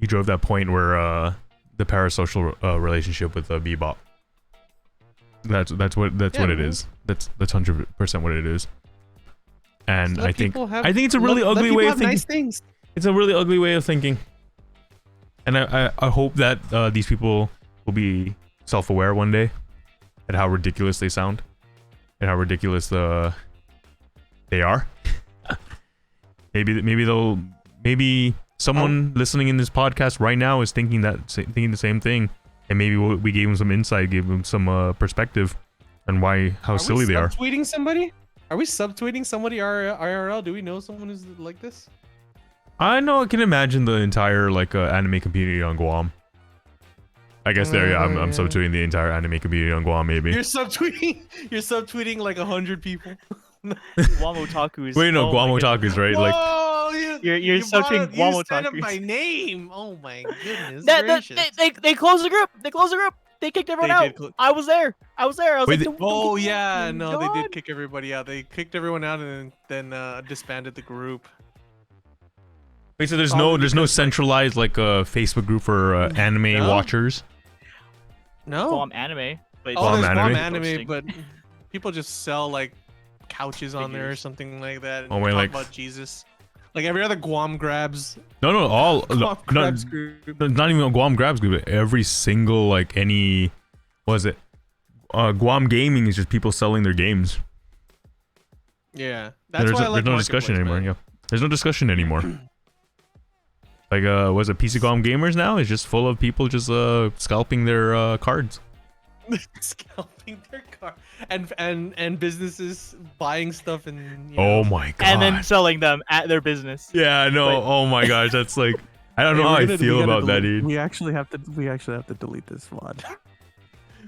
drove that point where the parasocial relationship with Bebop. That's what it man. is. That's 100% what it is. And Let I think people have- it's a really let ugly people way of have thinking. nice things. It's a really ugly way of thinking. And I hope that these people will be self-aware one day at how ridiculous they sound and how ridiculous they are. maybe someone listening in this podcast right now is thinking the same thing, and maybe we gave them some insight, gave them some perspective on how silly they are. Subtweeting somebody? Are we subtweeting somebody IRL? Do we know someone who's like this? I know. I can imagine the entire anime community on Guam. I guess I'm Yeah. subtweeting the entire anime community on Guam. Maybe. You're subtweeting like 100 people. Guam Otakus. Wait, no, Oh Guam my goodness. Otakus, right? Like, Whoa, You're you brought subtweeting up- Guam You said Otakus. it by name. Oh my goodness That, gracious. they closed the group. They closed the group. They kicked everyone They out. did clo- I was there. I was Wait, like, they- "Don't Oh kick me yeah, out, no, they God." did kick everybody out. They kicked everyone out and then disbanded the group. wait, so there's Probably no because, like- centralized Facebook group for anime No. watchers. No. Guam anime. But Oh, there's Guam Guam anime? anime, but people just sell like couches on there or Figures. something like that. And Oh, wait, talk like- about Jesus. Like every other Guam grabs. No, all Guam no, grabs group. not even Guam Grabs group. But every single Guam Gaming is just people selling their games. Yeah, that's There's why I like no discussion Marketplace, anymore. man. Yeah, there's no discussion anymore. Was it PC Guam Gamers now? It's just full of people just scalping their cards. Scalping their car and businesses buying stuff and you Oh know. my god. and then selling them at their business. yeah, no. Wait. Oh my gosh, that's like I don't know how I feel about that, dude. We actually have to delete this VOD.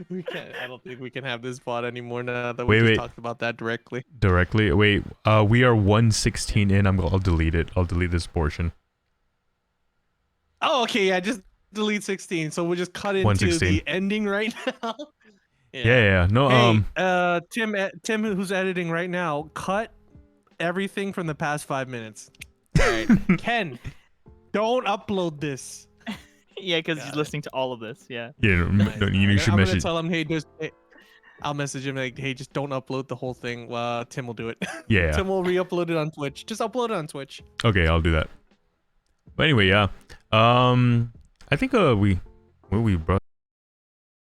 We can't. I don't think we can have this bot anymore now that Wait, we wait. just talked about that directly. Directly. Wait. We are 116 in. I'll delete it. I'll delete this portion. Oh, okay. Yeah, just delete 16. So we'll just cut into 116. the ending right now. Yeah. No. Hey, Tim, who's editing right now, cut everything from the past 5 minutes. All right, Ken, don't upload this. Yeah, because he's Got it. listening to all of this. Yeah. Yeah. Nice. You should I'm gonna message. tell him, I'll message him like, hey, just don't upload the whole thing. Tim will do it. Yeah. Tim will re-upload it on Twitch. Just upload it on Twitch. Okay, I'll do that. But anyway, yeah. I think we brought